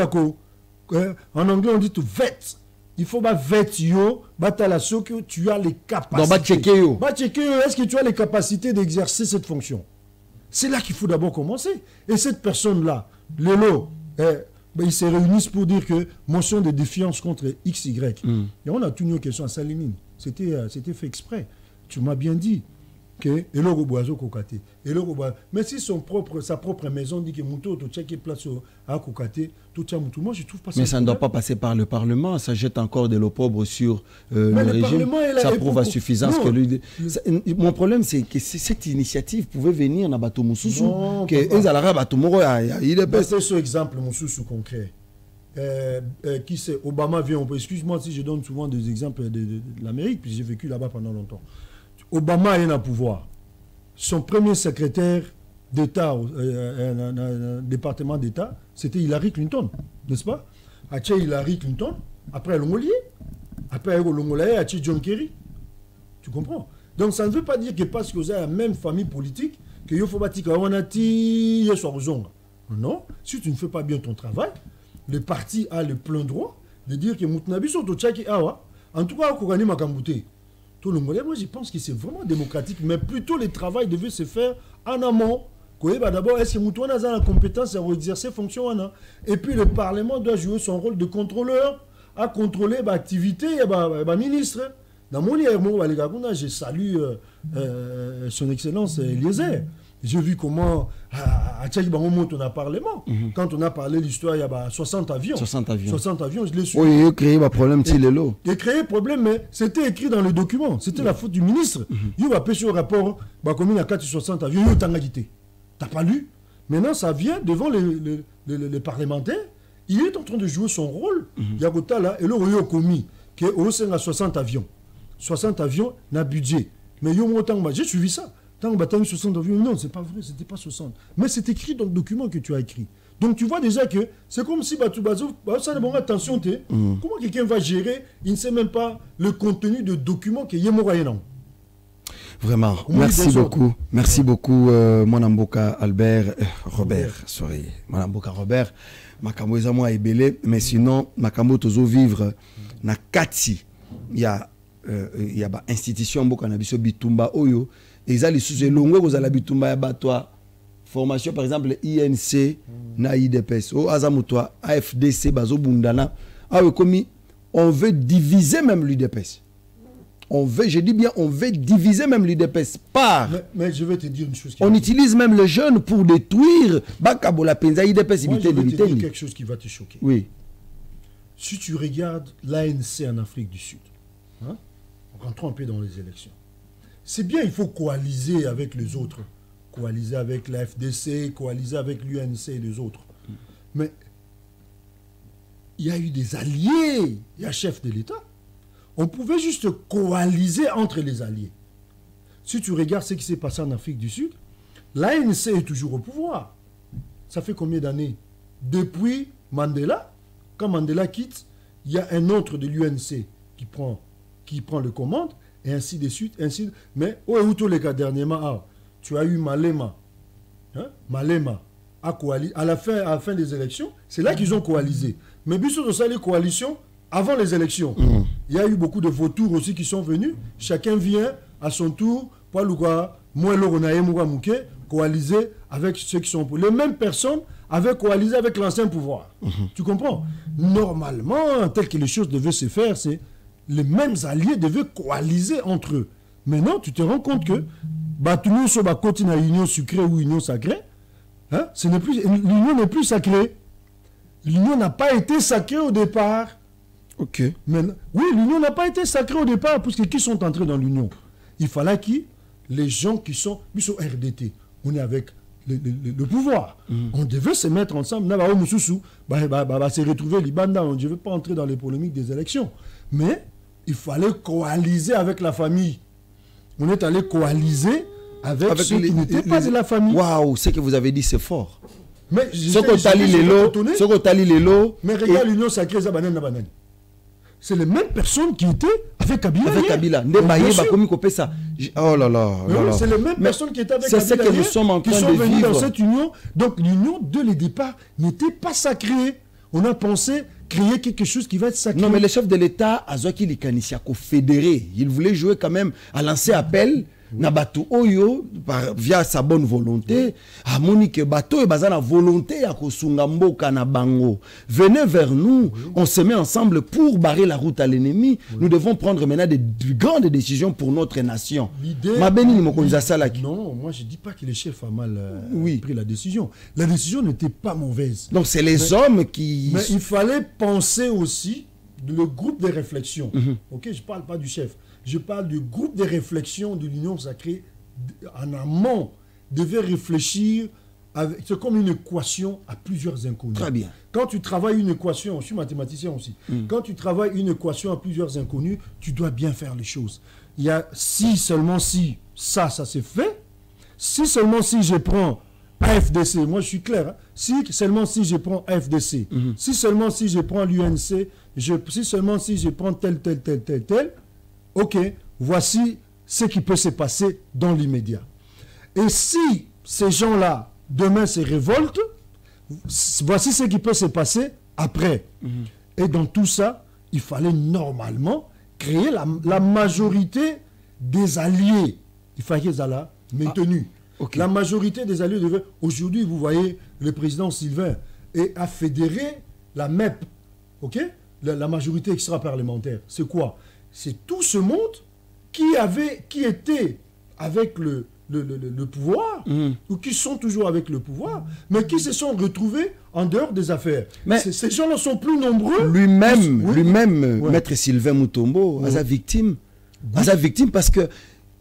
en anglais, on dit to vet. Il faut vet yo, que tu as les capacités. Est-ce que tu as les capacités d'exercer cette fonction? C'est là qu'il faut d'abord commencer. Et cette personne-là, Lélo, ils se réunissent pour dire que motion de défiance contre XY. Et on a tenu une question à Salimine. C'était fait exprès. Tu m'as bien dit que mais si sa propre maison dit que Mouto to check place à Kokate, moi je trouve pas ça. Mais ça ne doit pas passer par le Parlement, ça jette encore de l'opprobre sur le régime. Ça prouve à suffisance que lui. Mon problème c'est que cette initiative pouvait venir dans Bato Moussoussou, que Ezalara Bato Moro il est c'est ce exemple Moussoussou concret. qui c'est Obama vient, excuse-moi si je donne souvent des exemples de l'Amérique, puis j'ai vécu là-bas pendant longtemps. Obama est au pouvoir. Son premier secrétaire d'État, département d'État, c'était Hillary Clinton, n'est-ce pas? Après Hillary Clinton, après Longolier, après Longolier, après John Kerry. Tu comprends? Donc ça ne veut pas dire que parce que vous avez la même famille politique, que il faut bâtir non, si tu ne fais pas bien ton travail, le parti a le plein droit de dire que Moutnabi sont au Tchaki Awa. En tout cas, au Makambouté. Tout le monde, moi je pense que c'est vraiment démocratique, mais plutôt le travail devait se faire en amont. D'abord, est-ce que Moutouana a la compétence à exercer fonction? Et puis le Parlement doit jouer son rôle de contrôleur, à contrôler l'activité des ministres. Dans mon livre, je salue son Excellence Eliezer. J'ai vu comment à Tchaïbamout on a parlement. Quand on a parlé de l'histoire, il y a 60 avions. 60 avions. 60 avions, je l'ai su. Oui, il a créé un problème, c'est le lot. Il a créé un problème, mais c'était écrit dans le document. C'était la faute du ministre. Il va pêcher au rapport, comme il y a 460 avions, il a Tu n'as pas lu? Maintenant, ça vient devant les parlementaires. Il est en train de jouer son rôle. Il y a là, et là, il a commis qu'il y a 60 avions. 60 avions, n'a budget. Mais j'ai suivi ça. Tant que 60 avions, non, c'est pas vrai, c'était pas 60. Mais c'est écrit dans le document que tu as écrit. Donc tu vois déjà que c'est comme si ça demande attention, comment quelqu'un va gérer, il ne sait même pas le contenu de document que Yemorayenan. Vraiment, merci beaucoup. Merci beaucoup, mon amboka Robert. Mon amboka Robert. Makambo ezamo ebele, mais sinon, makambo tozo vivre na kati. Il y a institution mboka na biso bitumba oyo. Et ça, les sous-élongos, vous allez bitumba ya batwa. Formation, par exemple, INC, na IDPS, ou Azamoutwa, AFDC, Bazo Bundana. Ah oui, comme on veut diviser même l'IDPS. Je dis bien, on veut diviser même l'IDPS par. Mais je vais te dire une chose. On utilise même les jeunes pour détruire. Bakabola Penza, IDPS, moi, je vais te dire quelque chose qui va te choquer. Oui. Si tu regardes l'ANC en Afrique du Sud, hein, rentrons un peu dans les élections. C'est bien, il faut coaliser avec les autres. Coaliser avec la FDC, coaliser avec l'UNC et les autres. Mais il y a eu des alliés. Il y a chef de l'État. On pouvait juste coaliser entre les alliés. Si tu regardes ce qui s'est passé en Afrique du Sud, l'ANC est toujours au pouvoir. Ça fait combien d'années? Depuis Mandela, quand Mandela quitte, il y a un autre de l'UNC qui prend le commande. Et ainsi de suite, ainsi de... Mais, les cas dernièrement, tu as eu Malema. Hein? Malema a coalisé. À la fin des élections, c'est là qu'ils ont coalisé. Mais Bissot de ça, les coalitions, avant les élections, il y a eu beaucoup de vautours aussi qui sont venus. Chacun vient à son tour, coaliser avec ceux qui sont pour. Les mêmes personnes avaient coalisé avec l'ancien pouvoir. Tu comprends? Normalement, tel que les choses devaient se faire, c'est les mêmes alliés devaient coaliser entre eux. Maintenant, tu te rends compte que l'union sur la côte d'une union sucrée ou union sacrée, hein, l'union n'est plus sacrée. L'union n'a pas été sacrée au départ. Ok. Maintenant, oui, l'union n'a pas été sacrée au départ, parce que qui sont entrés dans l'union? Il fallait les gens qui sont RDT. On est avec le pouvoir. On devait se mettre ensemble. Se retrouver Libanda. Je ne veux pas entrer dans les polémiques des élections. Mais il fallait coaliser avec la famille. On est allé coaliser avec ceux qui n'étaient pas de la famille. Waouh, ce que vous avez dit, c'est fort. Mais ce qu'on t'a les lots. Mais regarde l'union sacrée, c'est les mêmes personnes qui étaient avec Kabila. Avec Kabila. Oh là là. C'est les mêmes personnes qui étaient avec Kabila. C'est ce que nous sommes en train de vivre. Dans cette union. Donc l'union, dès le départ, n'était pas sacrée. On a pensé créer quelque chose qui va être sacré. Non, mais le chef de l'État, Azoki Likanisia, fédéré, il voulait jouer quand même à lancer appel. Nabatu Oyo, via sa bonne volonté, à Monique Bato et Bazana volonté à Kosungambo Kanabango. Venez vers nous, on se met ensemble pour barrer la route à l'ennemi. Nous devons prendre maintenant de grandes décisions pour notre nation. Non, moi je ne dis pas que le chef a mal pris la décision. La décision n'était pas mauvaise. Donc c'est les hommes qui... Mais il fallait penser aussi le groupe de réflexion. Ok, je ne parle pas du chef. Je parle du groupe de réflexion de l'Union sacrée en amont. Devait réfléchir c'est comme une équation à plusieurs inconnus. Très bien. Quand tu travailles une équation, je suis mathématicien aussi, quand tu travailles une équation à plusieurs inconnus, tu dois bien faire les choses. Il y a si seulement si ça s'est fait, si seulement si je prends AFDC, moi je suis clair, hein, si seulement si je prends AFDC, si seulement si je prends l'UNC, si seulement si je prends tel, ok, voici ce qui peut se passer dans l'immédiat. Et si ces gens-là, demain, se révoltent, voici ce qui peut se passer après. Et dans tout ça, il fallait normalement créer la majorité des alliés. Il fallait qu'ils soient là, maintenus. Okay. La majorité des alliés devaient... Aujourd'hui, vous voyez, le président Sylvain a fédéré la MEP, ok, la majorité extra-parlementaire. C'est quoi? C'est tout ce monde qui était avec le pouvoir, ou qui sont toujours avec le pouvoir, mais qui se sont retrouvés en dehors des affaires. Mais ces gens-là sont plus nombreux. Lui-même, Maître Sylvain Mutombo, a sa victime. A sa victime parce que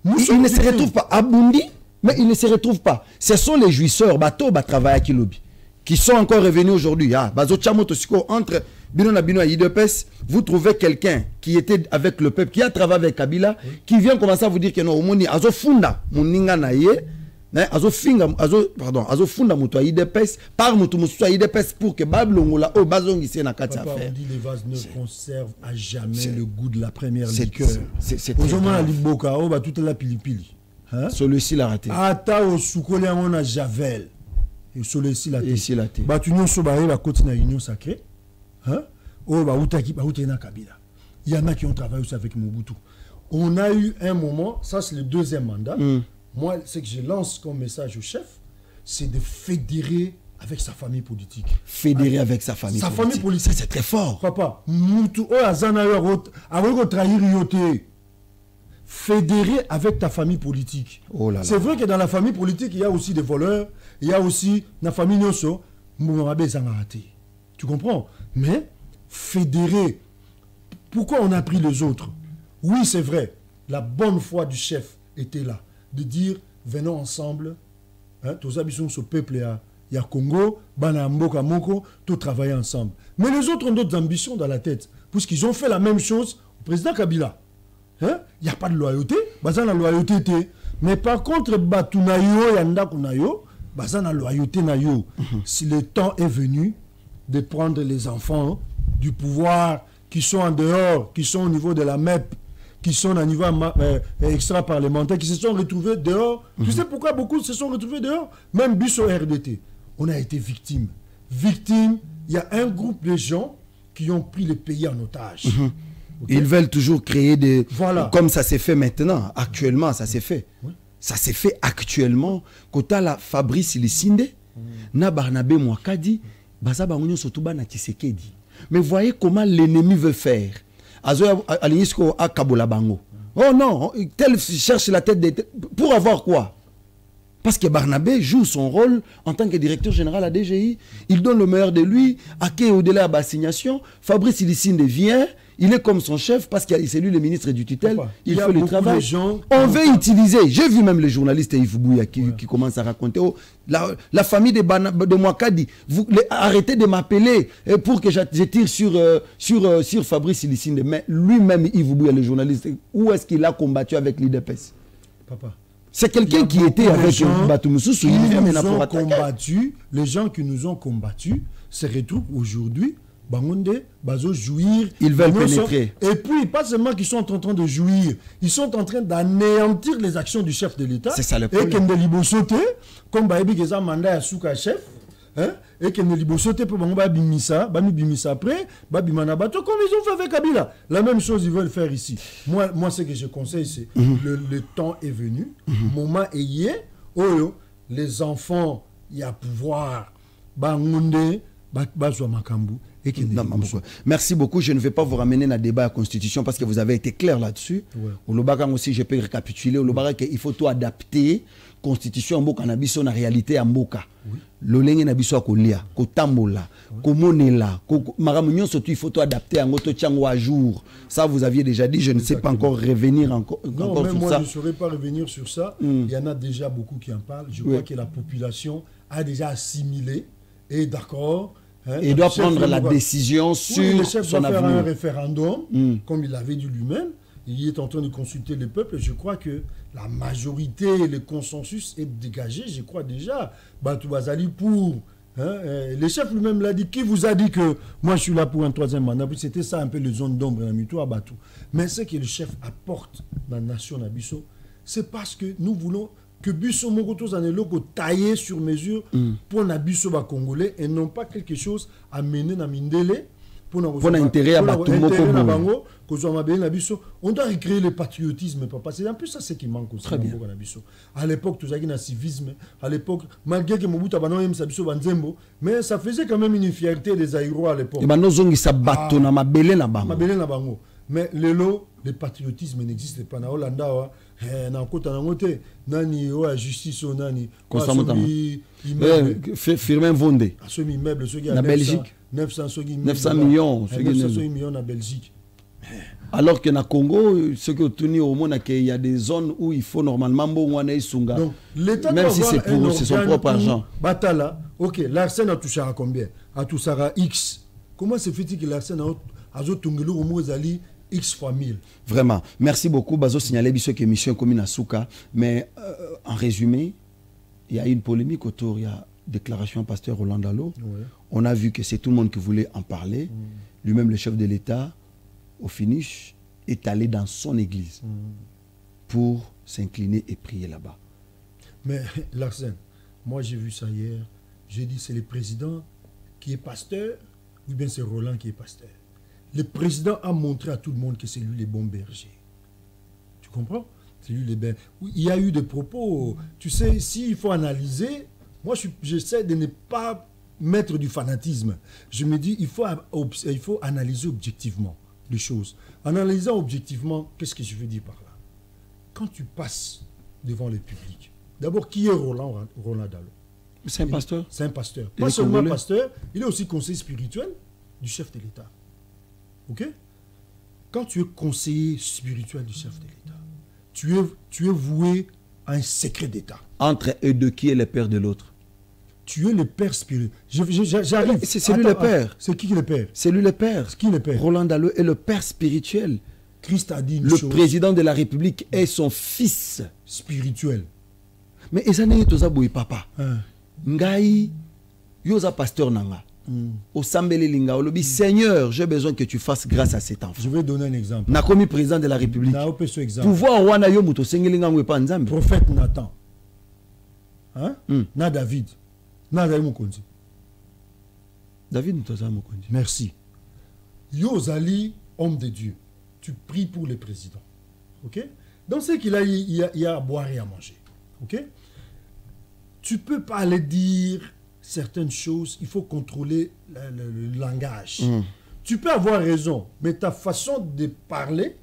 il ne se retrouve pas à Bundi, mais il ne se retrouve pas. Ce sont les jouisseurs, bateau, travail à Kilobi, qui sont encore revenus aujourd'hui. Entre Bino et IDPS, vous trouvez quelqu'un qui était avec le peuple, qui a travaillé avec Kabila, qui vient commencer à vous dire que non, Omoni, Azo Funda, Moninga Naye, Azo Funda Mouto IDPS, par Mouto IDPS pour que Bablongola, oh, Bazong ici na Katia faire. On dit les vases ne conservent à jamais le goût de la première liqueur. C'est aujourd'hui, la Liboka, oh, bah, toute la pilipili. Celui-ci l'a raté. Ata au soukole on a Javel. Et celui-ci l'a raté. Bah, tu n'as pas la côte na union sacrée. Oh, bah, Kabila. Il y en a qui ont travaillé aussi avec Mobutu. On a eu un moment, ça c'est le deuxième mandat. Moi, ce que je lance comme message au chef, c'est de fédérer avec sa famille politique. Fédérer avec sa famille politique. Sa famille politique. C'est très fort. Papa, Mobutu, oh, avec trahir yote. Fédérer avec ta famille politique. Oh là là. C'est vrai que dans la famille politique, il y a aussi des voleurs, il y a aussi la famille Nyoso, tu comprends? Mais fédérer, pourquoi on a pris les autres? Oui, c'est vrai, la bonne foi du chef était là, de dire, venons ensemble, tous habitants ce peuple, il y a Congo, Banamboka Moko, tout travailler ensemble. Mais les autres ont d'autres ambitions dans la tête, puisqu'ils ont fait la même chose au président Kabila. Il n'y a pas de loyauté, la loyauté était. Mais par contre, Batunayo, Yandakunayo, la loyauté nayo. Si le temps est venu de prendre les enfants du pouvoir qui sont en dehors, qui sont au niveau de la MEP, qui sont au niveau extra-parlementaire, qui se sont retrouvés dehors. Tu sais pourquoi beaucoup se sont retrouvés dehors? Même Bisso RDT. On a été victime. Victime, il y a un groupe de gens qui ont pris le pays en otage. Okay. Ils veulent toujours créer des... Voilà. Comme ça s'est fait maintenant. Actuellement, ça s'est fait. Oui. Ça s'est fait actuellement. Quand la Fabrice Lisinde, na Barnabé Mouakadi, baza bangonyo sotuba na Tshisekedi. Mais voyez comment l'ennemi veut faire. Azo alinisco a Kabola Bango. Oh non, tel cherche la tête des... Pour avoir quoi? Parce que Barnabé joue son rôle en tant que directeur général à DGI. Il donne le meilleur de lui. Ake au-delà de l'assignation. Fabrice Lisinde vient. Il est comme son chef parce que c'est lui le ministre du tutelle. Il fait le travail. On veut utiliser. J'ai vu même les journalistes Yves Bouya qui commencent à raconter. Oh, la famille de Mouakadi, arrêtez de m'appeler pour que je tire sur Fabrice Lisinde. Mais lui-même, Yves Bouya, le journaliste, où est-ce qu'il a combattu avec l'IDPS? Papa. C'est quelqu'un qui était avec Batoumoussou. Les gens qui nous ont combattus se retrouvent aujourd'hui. Bangonde, bazo jouir. Ils veulent pénétrer. Et puis, pas seulement qu'ils sont en train de jouir, ils sont en train d'anéantir les actions du chef de l'État. C'est ça le problème. Et Kende Libosote, comme Baïbi Geza Manda à Souka chef, et Kende Libosote pour Bango Bimisa, Bami Bimisa après, Babi Manabato, comme ils ont fait avec Kabila. La même chose, ils veulent faire ici. Moi ce que je conseille, c'est le temps est venu, moment est hier, les enfants, il y a pouvoir, Bangonde, Bazwa Makambu. Merci beaucoup. Je ne vais pas vous ramener dans le débat à la Constitution parce que vous avez été clair là-dessus. Au Lobagang aussi, je peux récapituler. Au Lobagang, il faut tout adapter. Constitution, Mboka Nabiso, na réalité, Mboka. L'olenge Nabiso, Kolia, Kotambola, Komonela, Maramunion, surtout, il faut tout adapter à Ngoto Tchango à jour. Ça, vous aviez déjà dit. Je ne sais pas encore revenir encore non, sur même ça. Moi, je ne saurais pas revenir sur ça. Il y en a déjà beaucoup qui en parlent. Je crois que la population a déjà assimilé et d'accord. Hein, il doit prendre la décision sur le chef son doit faire avenir. un référendum, comme il l'avait dit lui-même. Il est en train de consulter le peuple. Je crois que la majorité, le consensus est dégagé. Je crois déjà. Batou Bazali pour... Hein, le chef lui-même l'a dit. Qui vous a dit que moi je suis là pour un 3e mandat? C'était ça un peu les zones d'ombre dans Mito à Batou. Mais ce que le chef apporte dans la nation Nabiso, c'est parce que nous voulons que Bisso Mokoto Zaneloko taillé sur mesure pour Nabiso Congolais et non pas quelque chose à mener dans Mindele. Pour l'intérêt à Batumoko. On doit recréer le patriotisme, papa. C'est un peu ça ce qui manque aussi. Très bien. À l'époque, tout ça qui civisme. À l'époque, malgré que Mobutu Abano Sabiso Banzembo, mais ça faisait quand même une fierté des Aïros à l'époque. Mais le patriotisme n'existe pas. Na Hollanda, na kota na ngote, nani o justice nani. Firmin Vonde. Na Belgique. 900 millions. 900 millions en Belgique. Alors que na Congo, ce que tu au monde, il y a des zones où il faut normalement donc l'État même si c'est pour son propre argent. Batala, ok, l'Arsène a touché à combien? A touché à X. Comment se fait-il que l'Arsène a touché au Mozali X fois 1000? Vraiment. Merci beaucoup. Bazo signalé que l'émission commune à Souka. Mais en résumé, il y a une polémique autour. Il y a déclaration du pasteur Roland Dalo. Ouais. On a vu que c'est tout le monde qui voulait en parler. Lui-même, le chef de l'État, au finish, est allé dans son église pour s'incliner et prier là-bas. Mais Larsen, moi j'ai vu ça hier. J'ai dit c'est le président qui est pasteur ou bien c'est Roland qui est pasteur. Le président a montré à tout le monde que c'est lui le bon berger. Tu comprends? C'est lui le berger. Il y a eu des propos. Tu sais, s'il faut analyser, moi j'essaie de ne pas mettre du fanatisme. Je me dis, il faut analyser objectivement les choses. En analysant objectivement, qu'est-ce que je veux dire par là? Quand tu passes devant le public, d'abord, qui est Roland Dalo? C'est un pasteur. C'est un pasteur. Il Pas est seulement congolais. pasteur, il est aussi conseiller spirituel du chef de l'État. Ok? Quand tu es conseiller spirituel du chef de l'État, tu es voué à un secret d'État. Entre eux deux, qui est le père de l'autre? Tu es le père spirituel. J'arrive. C'est lui le père. C'est qui le père? C'est lui le père. C'est qui le père? Roland Dalo est le père spirituel. Christ a dit une Le chose président de la République est son fils. spirituelle. Mais ezane toza boy papa. Hein. Ngai yoza pasteur nanga. Au sambele linga olobi Seigneur, j'ai besoin que tu fasses grâce à cet enfant. Je vais donner un exemple. Na komi président de la République. Na opé ce exemple. Pouvoir wana yo muto sengelinga ngwepa nzambe. Prophète Nathan. Hein? Na David. Na David Mokonzi. David Ntoza Mokonzi. Merci. Yozali, homme de Dieu. Tu pries pour le président. Ok? Dans ce qu'il a, il y a à boire et à manger. Ok? Tu ne peux pas aller dire certaines choses. Il faut contrôler le langage. Tu peux avoir raison, mais ta façon de parler,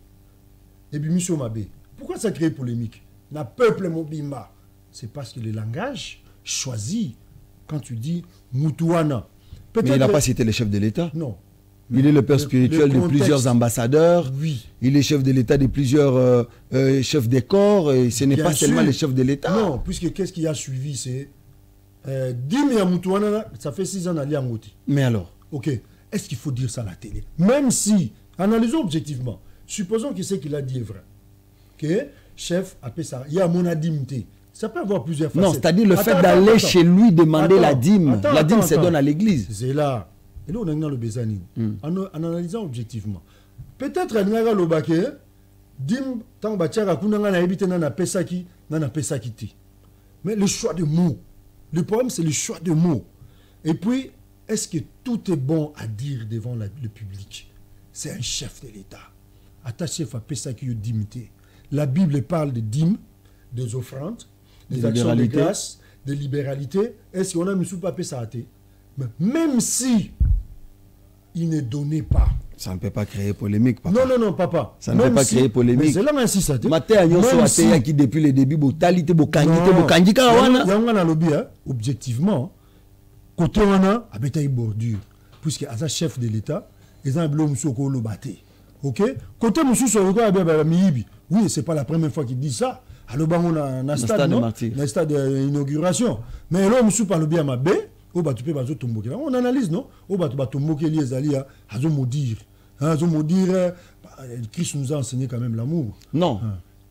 et puis Michel Mabé, pourquoi ça crée polémique? Na peuple Mobimba. C'est parce que le langage choisi, quand tu dis Moutouana. Mais il n'a pas cité le chef de l'État. Non. Il est le père spirituel de contexte, plusieurs ambassadeurs. Oui. Il est chef de l'État de plusieurs chefs des corps. Et ce n'est Bien pas sûr. seulement le chef de l'État. Non, puisque qu'est-ce qui a suivi, c'est Dim Yamoutouana, ça fait 6 ans à Liangoti. Mais alors? Ok. Est-ce qu'il faut dire ça à la télé? Même si, analysons objectivement, supposons que ce qu'il a dit est vrai. Que chef appelle ça, il y a mon adimité. Ça peut avoir plusieurs facettes. Non, c'est-à-dire le fait Attends, d'aller attends. chez lui demander la dîme. Attends, La dîme attends, se donne attends. à l'église. C'est là. Et là, on a dans le Bézanine. En analysant objectivement. Peut-être qu'il y a le baquet, dim, tant bachara, kunanga na ebite na pesaki, na pesaki ti. Mais le choix de mots. Le problème, c'est le choix de mots. Et puis, est-ce que tout est bon à dire devant le public? C'est un chef de l'État. Attaché à pesaki yo dimité. La Bible parle de dîmes, des offrandes, des De actions de libéralité. grâce, de libéralité. Est-ce qu'on a mis sous papier ça? Mais même si il ne donnait pas. Ça ne peut pas créer polémique, papa. Non, papa. Ça ne peut pas créer polémique. Mais c'est là ainsi ça. Maté a nyonso ateya qui depuis le début botalité bokangite bokangika wana. Yanga na lobby objectivement côté wana abeta bordure puisque as chef de l'État ils ont blom soko lo baté. OK? Côté mususu soko abeba miyibi. Oui, c'est pas la première fois qu'il dit ça. alors na stade de non martyrs. na stade d'inauguration mais là musu pa lobi ya mabe o ba tu pe bazo tombokela on analyse non o ba tombokeli ezali ya azo maudire Christ nous a enseigné quand même l'amour. Non.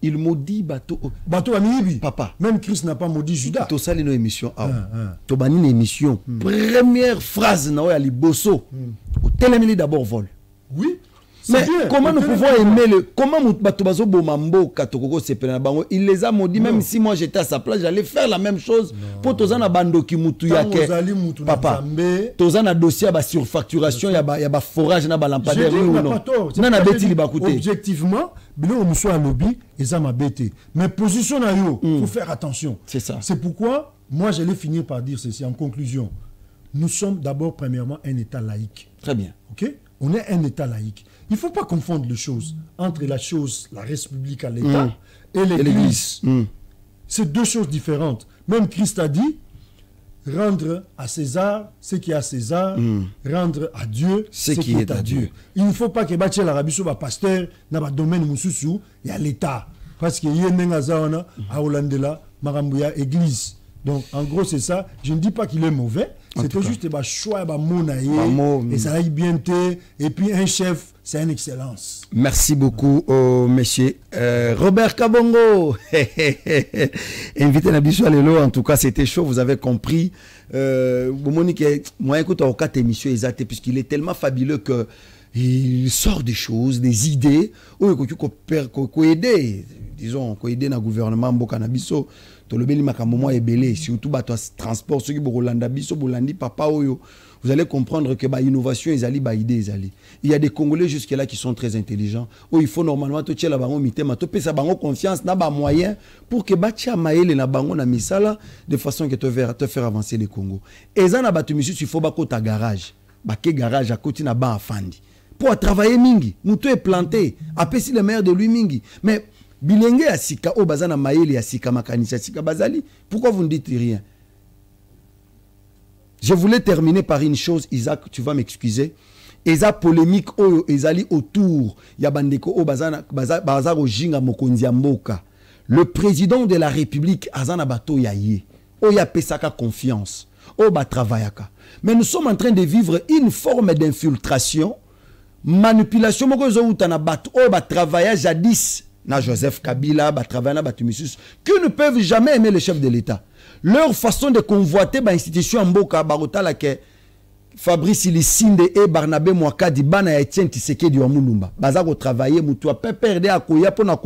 Il maudit bateau. Bateau amibi. Papa. Même Christ n'a pas maudit Judas. To sali no émission. To bani une émission. Première phrase na ya liboso. Au télémini d'abord vol. Oui. Mais bien. Comment nous pouvons aimer le comment bateau bazo bomambo katokoko sepena bango il les a maudits même si moi j'étais à sa place j'allais faire la même chose pour tozana bando ki mutu yake. Papa. Tozana dossier ba surfacturation ya ba forage na ba lampadaire ou non. Nana beti li ba coûter. Objectivement bilo muso a lobby eza mabete. Mais position na yo, faut faire attention. C'est ça. C'est pourquoi moi j'allais finir par dire ceci en conclusion. Nous sommes d'abord premièrement un État laïque. Très bien. OK? On est un État laïque. Il ne faut pas confondre les choses entre la République à l'État et l'Église. C'est deux choses différentes. Même Christ a dit, rendre à César ce qui est à César, rendre à Dieu ce qui est à Dieu. Il ne faut pas que bâtir l'Arabie sur un pasteur dans un domaine mususu, il y a l'État. Parce qu'il y a un Azawana, à Hollandela, Marambouya, Église. Donc, en gros, c'est ça. Je ne dis pas qu'il est mauvais. C'était juste un choix, et ça aille bien. Et puis, un chef, c'est une excellence. Merci beaucoup, monsieur Robert Kabongo. Invité Nabiso Alelo, en tout cas, c'était chaud, vous avez compris. Moi, écoute, au 4 émissions, puisqu'il est tellement fabuleux que il sort des choses, des idées, qu'on aider, disons, qu'on aider dans le gouvernement, Bokanabiso. Surtout transport ceux qui bolandi papa oyo vous allez comprendre que innovation il y a des Congolais jusque là qui sont très intelligents il faut normalement to tchela bango mitema to pesa bango confiance na ba moyen pour que batia maele na bango na misala de façon que te faire avancer le Congo eza na batu misu il faut bakota garage baké garage à côté na ba afandi pour travailler mingi muto est planté apesi le maire de lui mingi mais bilenge ya sika o bazana maele ya sika makanisa sika bazali pourquoi vous ne dites rien? Je voulais terminer par une chose, Isaac, tu vas m'excuser. Eza polémique o ezali autour ya bandeko o bazana bazaro jinga mokonzi ya mboka. Le président de la République azana bato ya ye. O ya pesaka confiance. O ba travaillaka. Mais nous sommes en train de vivre une forme d'infiltration, manipulation moko zo utana bato o ba travailler jadis na Joseph Kabila, Batravana, Batumisus, qui ne peuvent jamais aimer le chef de l'État. Leur façon de convoiter l'institution en Mboka, Barotala, que Fabrice Ilisinde et Barnabé Mouakadi, Bana et Etienne Tshisekedi du Amulumba. Bazako travailler, Moutoua, pas perdre à Koya pour na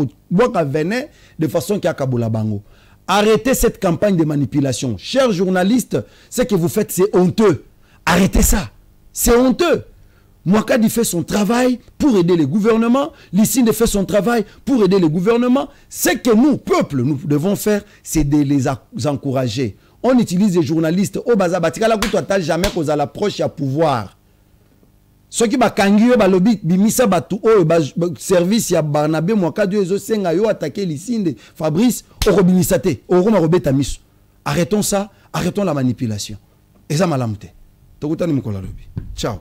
venir de façon qui a Kaboula Bango. Arrêtez cette campagne de manipulation. Chers journalistes, ce que vous faites, c'est honteux. Arrêtez ça. C'est honteux. Mouakadi fait son travail pour aider le gouvernement. Lissine fait son travail pour aider le gouvernement. Ce que nous, peuple, nous devons faire, c'est de les encourager. On utilise les journalistes au bazar. Batikala kutu atal jamais qu'on a l'approche à pouvoir. Ceux qui bakangiyo balobi bimisa batu o service ya Barnabé Mouakadi ezo senga yo attaquer Lissine Fabrice orobinisate oroma robeta miso. Arrêtons ça, arrêtons la manipulation. Eza malamute. Tokutani mukola lobi. Ciao.